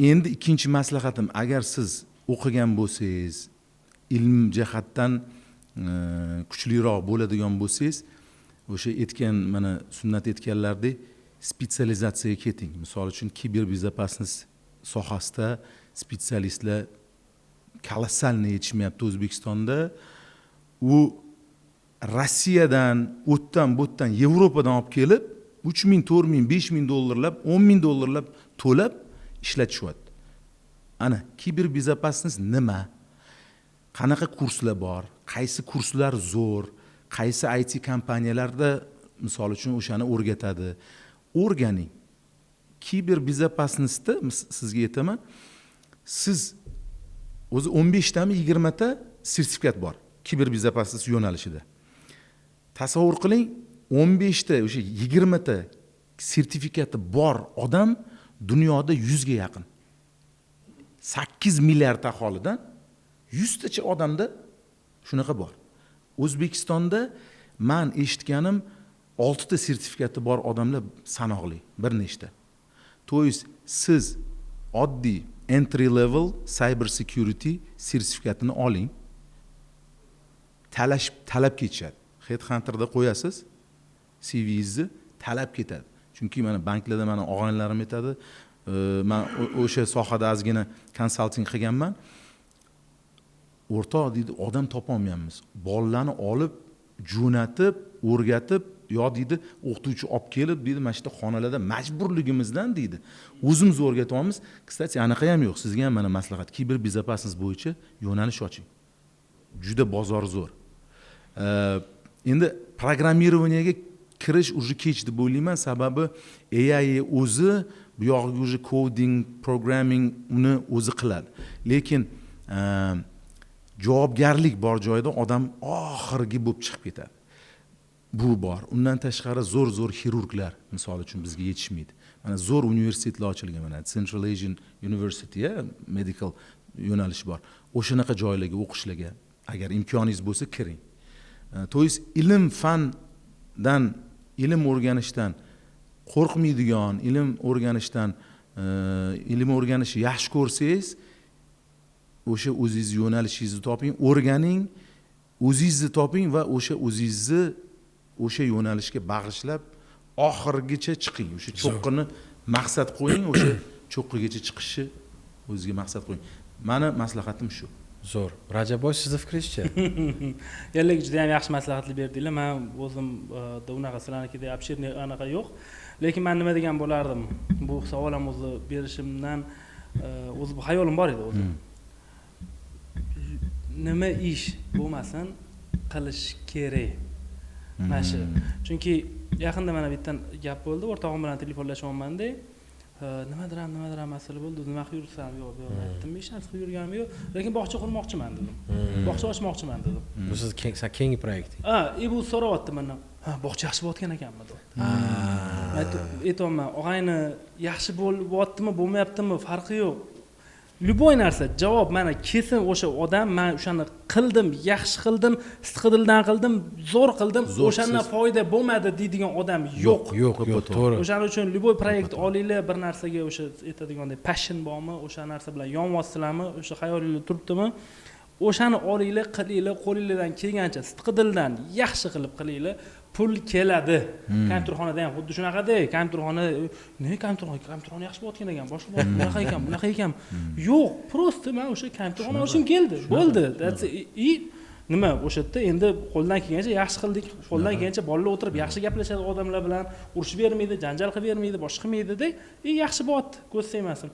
Endi ikkinchi maslahatim, agar siz o'qigan bo'lsangiz, ilm jihatdan kuchliroq bo'ladigan bo'lsangiz, o'sha aytgan, mana sunnat aytganlardek spetsializatsiyaga keting. Misol uchun kiberbezopasnost sohasida spetsialistlar kolossalni yetishmayapti O'zbekistonda. U Rossiyadan, o'tdan, bo'tdan, Yevropadan olib kelib 3000, 4000, 5000 dollarlab, 10000 dollarlab to'lab ishlatishyapti. Ana kiberbezopasnost nima? Qanaqa kurslar bor? Qaysi kurslar zo'r? Qaysi IT kompaniyalarda misol uchun o'shani o'rgatadi? O'rganing. Kiberbezopasnostda sizga aytaman, siz o'zi 15 tami 20 ta sertifikat bor kiberbezopasnost yo'nalishida. Tasavvur qiling, 15 ta o'sha 20 ta sertifikati bor odam dunyoda 100 ga yaqin. 8 milliard aholidan 100 tacha odamda shunaqa bor. O'zbekistonda men eshitganim 6 ta sertifikati bor odamlar sanoqli, bir nechta. To'yiz siz oddiy entry level cyber security sertifikatini oling. Talab ketishadi. Headhunterda qo'yasiz, CV'ingizni talab ketadi. Chunki mana banklarda mana og'aynilarim aytadi, men o'sha sohada ozgina konsalting qilganman. O'rtoq deydi, odam topolmayapmiz. Bolalarni olib, jo'natib, o'rgatib, yo deydi, o'qituvchi olib kelib, deydi, mana shu xonalarda majburligimizdan deydi. O'zimiz o'rgatyapmiz. Kstati, anaqa ham yo'q. Sizga ham mana maslahat, kiberbezopasnost bo'yicha yo'nalish oching. Juda bozor zo'r. Endi programmirованиеga kirish уже kech deb o'ylayman, sababi AI o'zi bu yog'iga уже coding, programming uni o'zi qiladi. Lekin javobgarlik bor joyda odam oxirgi bo'lib chiqib ketadi. Bu bor. Undan tashqari zo'r xirurglar misol uchun bizga yetishmaydi. Mana zo'r universitetlar ochilgan, mana Central Asian University, medical yo'nalish bor. O'shanaqa joylarga o'qishlarga agar imkoningiz bo'lsa kiring. To'yiz ilm fandan, ilm o'rganishdan qo'rqmaydigan, ilm o'rganishni yaxshi ko'rsangiz, o'sha o'zingiz yo'nalishingizni toping, o'rganing, o'zingizni toping va o'sha o'zingizni o'sha yo'nalishga bag'ishlab oxirigacha chiqing. O'sha cho'qqini maqsad qo'ying, o'sha cho'qqigacha chiqishni o'zingizga maqsad qo'ying. Mani maslahatim shu. Zo'r. Rajabboy, sizni fikringizcha? Ya'ni juda ham yaxshi maslahatlar berdinglar. Men o'zim unaqa sizlarnikidek obshirniy anaqa yo'q. Lekin men nima degan bo'lardim? Bu savol ham o'zi berishimdan o'zi bu xayolim bor edi o'zi. Nima ish bo'lmasin qilish kerak. Mana shu. Chunki yaqinda mana bu yerdan gap bo'ldi, o'rtog'im bilan telefonlashyapman-da. Nimadir ham masala bo'ldi. Nima qilib yursam, yo'q, aytdim, hech narsa qilib yurganim yo'q. Lekin bog'cha qurmoqchiman dedim. Bog'cha ochmoqchiman dedim. Bu siz keyingi proyekting. Bu so'rayapti mendan. Bog'cha yaxshi bo'layotgan ekanmi deb. Aytayapman, og'ayni yaxshi bo'lyaptimi, bo'lmayaptimi, farqi yo'q. Любой narsa javob mana kesin o'sha odam men o'shani qildim, yaxshi qildim, sidqidildan qildim, zo'r qildim, o'shandan foyda bo'lmadi deydigan odam yo'q. Yo'q, to'g'ri. O'shaning uchun любой proyekt olinglar, bir narsaga o'sha aytadigandek passion bormi, o'sha narsa bilan yonyapsizlarmi, o'sha xayolinglar turibdimi? O'shani olinglar, qilinglar, qo'lingizdan kelgancha sidqidildan yaxshi qilib qilinglar. Pul keladi. Kompyuterxonada ham xuddi shunaqada. Kompyuterxona, kompyuterxona yaxshi bo'layotgan ekan, boshqa bunaqa ekan. Yo'q, prosta men o'sha kompyuterxona olishim keldi. Bo'ldi. Nima o'sha yerda endi qo'ldan kelgancha yaxshi qildik. Qo'ldan kelgancha bolalar o'tirib yaxshi gaplashadi odamlar bilan, urushib bermaydi, janjal qilib bermaydi, boshqa qilmaydi-da. Yaxshi bo'lyapti, ko'z tegmasin.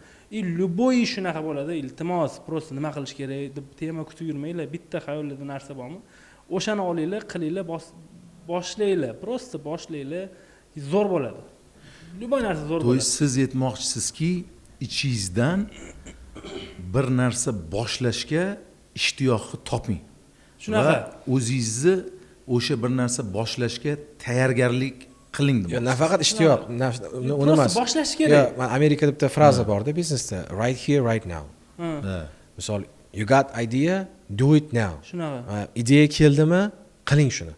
Любой shunaqa bo'ladi. Iltimos, prosta nima qilish kerak deb tema kutib yurmanglar. Bitta xayollarda narsa bormi? O'shani olinglar, qilinglar, boshlanglar, prosta boshlanglar, zo'r bo'ladi. Любой narsa zo'r То bo'ladi. есть siz aytmoqchisizki, ichingizdan bir narsa boshlashga ishtiyoqni toping. Shunaqa. Va o'zingizni o'sha bir narsa boshlashga tayyorgarlik qiling Yo, deb. nafaqat ishtiyoq, uni Prosta emas. boshlash Yo, kerak. man Amerikada bitta fraza borda biznesda, right here right now. Ha. Misol, you got idea, do it now. Shunaqa. Ideya keldimi, qiling shuni.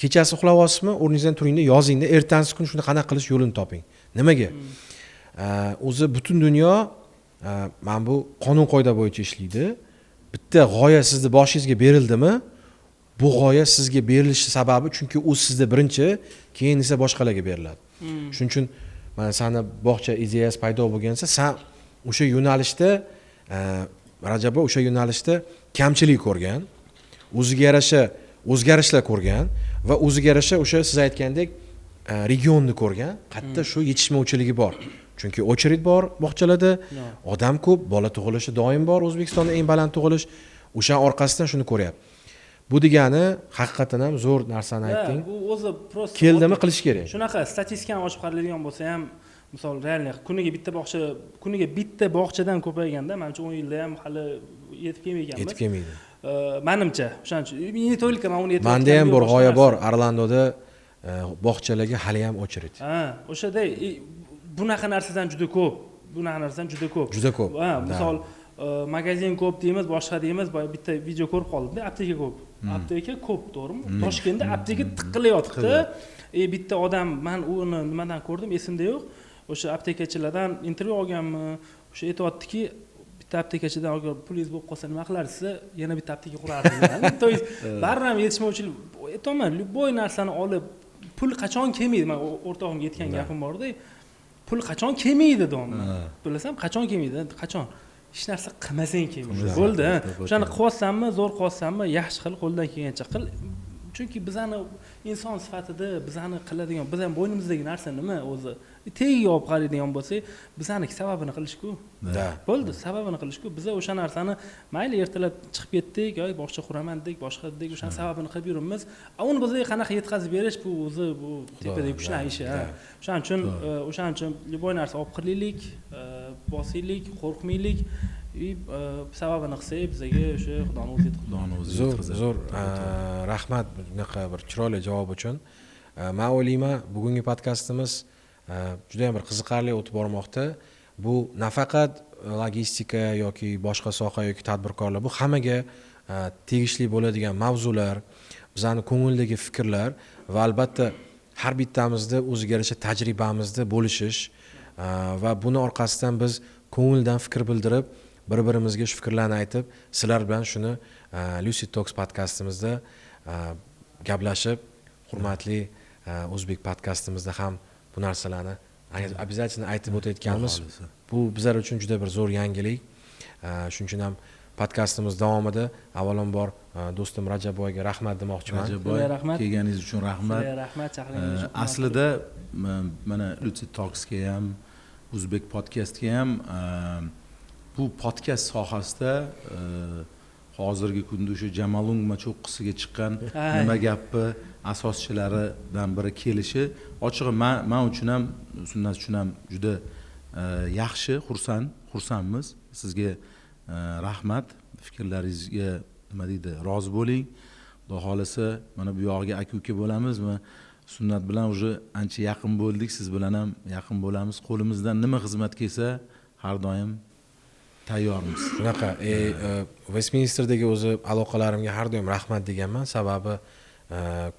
Kechasi uxlab olsizmi, o'rningizdan turingda, yozingda, ertangi kun shuni qanaqa qilish yo'lini toping. Nimaga? O'zi butun dunyo mana bu qonun qoida bo'yicha ishlaydi. Bitta g'oya sizni boshingizga berildimi, bu g'oya sizga berilishi sababi chunki u sizda birinchi, keyin esa boshqalarga beriladi. Shuning uchun mana sani bog'cha ideyasi paydo bo'lgansa, sen o'sha yo'nalishda Rajab o'sha yo'nalishda kamchilik ko'rgan, o'ziga yarasha o'zgarishlar ko'rgan va o'ziga yarasha o'sha siz aytgandek regionni ko'rgan, qayerda shu yetishmovchiligi bor. Chunki очередь bor bog'chalarda, odam ko'p, bola tug'ilishi doim bor, O'zbekistonda eng baland tug'ilish, o'sha orqasidan shuni ko'ryapti. Bu degani haqiqatan ham zo'r narsani aytding. Bu o'zi prosta Keldimi qilish kerak. Shunaqa statistikani ochib qaraladigan bo'lsa ham, misol realniy kuniga bitta bog'chadan ko'payganda, menimcha 10 yilda ham hali yetib kelmayganmiz. Yetib kelmaydi. Menimcha, o'shaning uchun не только men uni yetib. Menda ham bor g'oya bor, Orlandoda bog'chalarga hali ham очередь. Ha, o'shada bunaqa narsadan juda ko'p. Juda ko'p. Ha, misol magazin ko'p deymiz, boshqa deymiz, bitta video ko'rib qoldim-da, apteka ko'p. Apteka ko'p, to'g'rimi? Toshkentda apteka tiqilayotibdi. Bitta odam, men uni nimadan ko'rdim, esimda yo'q. O'sha aptekachilardan intervyu olganmi, o'sha aytayotdiki, bitta aptekachidan agar pulingiz bo'lib qolsa nima qilarsiz? Yana bitta apteka qurardim. To есть, baribir ham yetishmovchilik. Aytaman, любой narsani olib, pul qachon kelmaydi? Men o'rtog'imga aytgan gapim bor-da. Pul qachon kelmaydi deyman. Bilasam, qachon kelmaydi? Qachon? Hech narsa qilmasang kelmaydi. Bo'ldi. O'shani qilyapsanmi, zo'r qilyapsanmi, yaxshi qil, qo'ldan kelgancha qil. Chunki bizani inson sifatida bizani qiladigan, biz ham bo'ynimizdagi narsa nima o'zi? Tegiga olib qaraydigan bo'lsak, bizaniki sababini qilish-ku. Bo'ldi, sababini qilish-ku. Biz o'sha narsani mayli ertalab chiqib ketdik, yoki boshqa quraman dedik, boshqa dedik, o'sha sababini qilib yuribmiz. Uni bizga qanaqa yetkazib berish bu o'zi bu tepadagi kuchli ishi. O'shaning uchun любой narsa olib qilaylik, bosaylik, qo'rqmaylik. Sababini qilsak bizga o'sha Xudoni o'zi yetkazadi. Zo'r. Rahmat bunaqa bir chiroyli javob uchun. Men o'ylayman, bugungi podkastimiz juda ham bir qiziqarli o'tib bormoqda. Bu nafaqat logistika yoki boshqa soha yoki tadbirkorlar, bu hammaga tegishli bo'ladigan mavzular, bizani ko'ngildagi fikrlar va albatta har bittamizda o'ziga yarasha tajribamizda bo'lishish va buni orqasidan biz ko'ngildan fikr bildirib, bir-birimizga shu fikrlarni aytib, sizlar bilan shuni Lucid Talks podkastimizda gaplashib, hurmatli o'zbek podkastimizda ham bu narsalarni обязательно aytib o'tayotganmiz. Bu bizlar uchun juda bir zo'r yangilik. Shuning uchun ham podkastimiz davomida avvalambor do'stim Rajabboyga rahmat demoqchiman. Rajabboy, kelganingiz uchun rahmat. Rahmat, chaqirganingiz uchun. Aslida mana Lucid Talksga ham, O'zbek podkastga ham bu podkast sohasida hozirgi kunda o'sha Jamalung cho'qqisiga chiqqan nima gapi asoschilaridan biri kelishi ochig'i men uchun ham, Sunnat uchun ham juda yaxshi, xursandmiz. Sizga rahmat, fikrlaringizga nima deydi, rozi bo'ling. Xudo xolasa mana bu yog'iga aka-uka bo'lamizmi? Sunnat bilan уже ancha yaqin bo'ldik, siz bilan ham yaqin bo'lamiz. Qo'limizdan nima xizmat kelsa, har doim tayyormiz. Shunaqa, Westminsterdagi o'zi aloqalarimga har doim rahmat deganman, sababi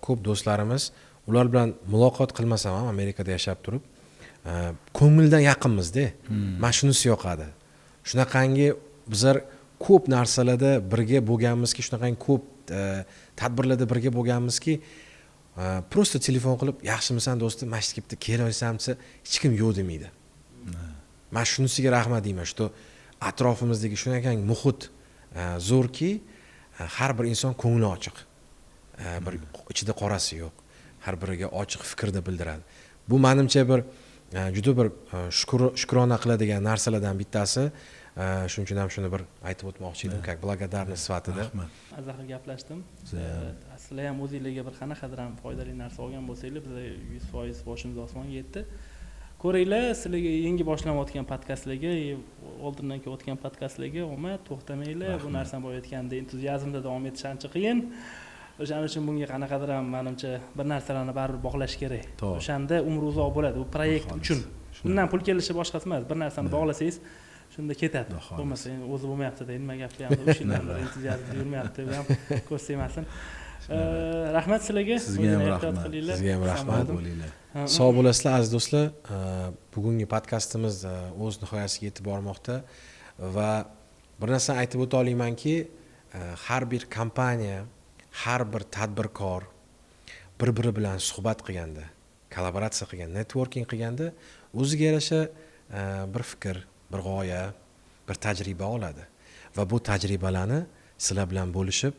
ko'p do'stlarimiz, ular bilan muloqot qilmasam ham Amerikada yashab turib, ko'ngildan yaqinmiz-da. Men shunisi yoqadi. Shunaqangi bizlar ko'p narsalarda birga bo'lganmizki, shunaqangi ko'p tadbirlarda birga bo'lganmizki, prosta telefon qilib, yaxshimisan do'stim, masjidga bitta kelaversan desa, hech kim yo'q demaydi. Men shunisiga rahmat deyman, shu atrofimizdagi shunaqangi muhit zo'rki, har bir inson ko'ngli ochiq. Bir ichida qorasi yo'q. Har biriga ochiq fikrni bildiradi. Bu menimcha bir juda bir shukrona qiladigan narsalardan bittasi. Shuning uchun ham shuni bir aytib o'tmoqchi edim, как благодарность sifatida. Rahmat. Azahir gaplashdim. Sizlar ham o'zingizlarga bir qanaqadir ham foydali narsa olgan bo'lsanglar, biz 100% boshimiz osmonga yetdi. Ko'ringlar, sizlarga yangi boshlanayotgan podkastlarga, oldindan kelayotgan podkastlarga omad, to'xtamanglar. Bu narsani bo'layotganda entuziazmda davom etish ancha qiyin. O'shaning uchun bunga qanaqadir ham menimcha bir narsalarni baribir bog'lash kerak. O'shanda umri uzoq bo'ladi. Bu proyekt uchun. Bundan pul kelishi boshqasi emas. Bir narsani bog'lasangiz, shunda ketadi. Bo'lmasa o'zi bo'lmayapti-da, nima gap qilamiz? O'shandan bir entuziazm yurmayapti, bu ham ko'rsatmasin. Rahmat sizlarga. Sizga ham rahmat. Sizga ham rahmat. Sog' bo'lasizlar aziz do'stlar. Bugungi podkastimiz o'z nihoyasiga yetib bormoqda va bir narsani aytib o'ta olamanki, har bir kompaniya, har bir tadbirkor bir-biri bilan suhbat qilganda, kollaboratsiya qilganda, networking qilganda o'ziga yarasha bir fikr, bir g'oya, bir tajriba oladi va bu tajribalarni sizlar bilan bo'lishib,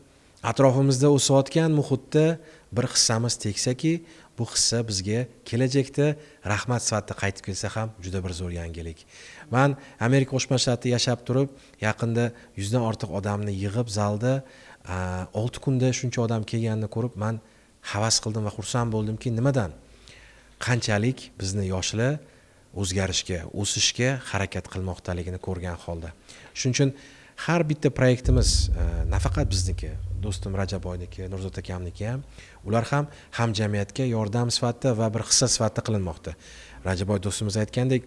atrofimizda o'sayotgan muhitda bir hissamiz tegsaki, bu hissa bizga kelajakda rahmat sifatida qaytib kelsa ham juda bir zo'r yangilik. Men Amerika Qo'shma Shtatlarida yashab turib, yaqinda 100 dan ortiq odamni yig'ib zalda 6 kunda shuncha odam kelganini ko'rib, men havas qildim va xursand bo'ldimki, nimadan? Qanchalik bizni yoshlar o'zgarishga, o'sishga harakat qilmoqdaligini ko'rgan holda. Shuning uchun har bitta proyektimiz nafaqat bizniki, do'stim Rajaboyniki, Nurzod akamniki ham, ular ham hamjamiyatga yordam sifatida va bir hissa sifatida qilinmoqda. Rajaboy do'stimiz aytgandek,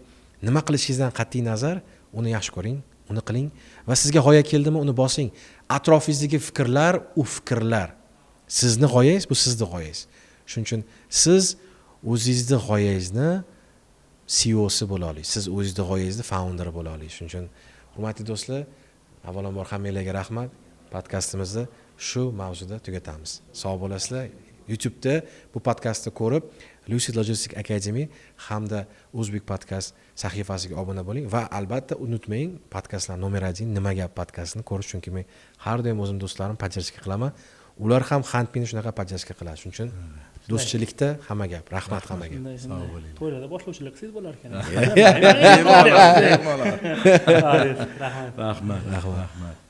nima qilishingizdan qat'iy nazar, uni yaxshi ko'ring, uni qiling va sizga g'oya keldimi, uni bosing. Atrofingizdagi fikrlar, u fikrlar. Sizni g'oyangiz, bu sizni g'oyangiz. Shuning uchun siz o'zingizni g'oyangizni CEO'si bo'la olasiz. Siz o'zingizni g'oyangizni founderi bo'la olasiz. Shuning uchun hurmatli do'stlar, avvalambor hammanglarga rahmat. Podkastimizni shu mavzuda tugatamiz. Sog' bo'lasizlar. YouTube'da bu podkastni ko'rib, Lucid Logistic Academy hamda O'zbek podkast sahifasiga obuna bo'ling va albatta unutmang, podkastlar nomer 1 nima gap podkastini ko'rish, chunki men har doim o'zim do'stlarim podдержка qilaman. Ular ham Handpini shunaqa podдержка qiladi. Shuning uchun do'stchilikda hamma gap. Rahmat hammaga. Sog' bo'ling. To'ylarda boshlovchilik qilsangiz bo'lar ekan. Rahmat. Rahmat. Rahmat.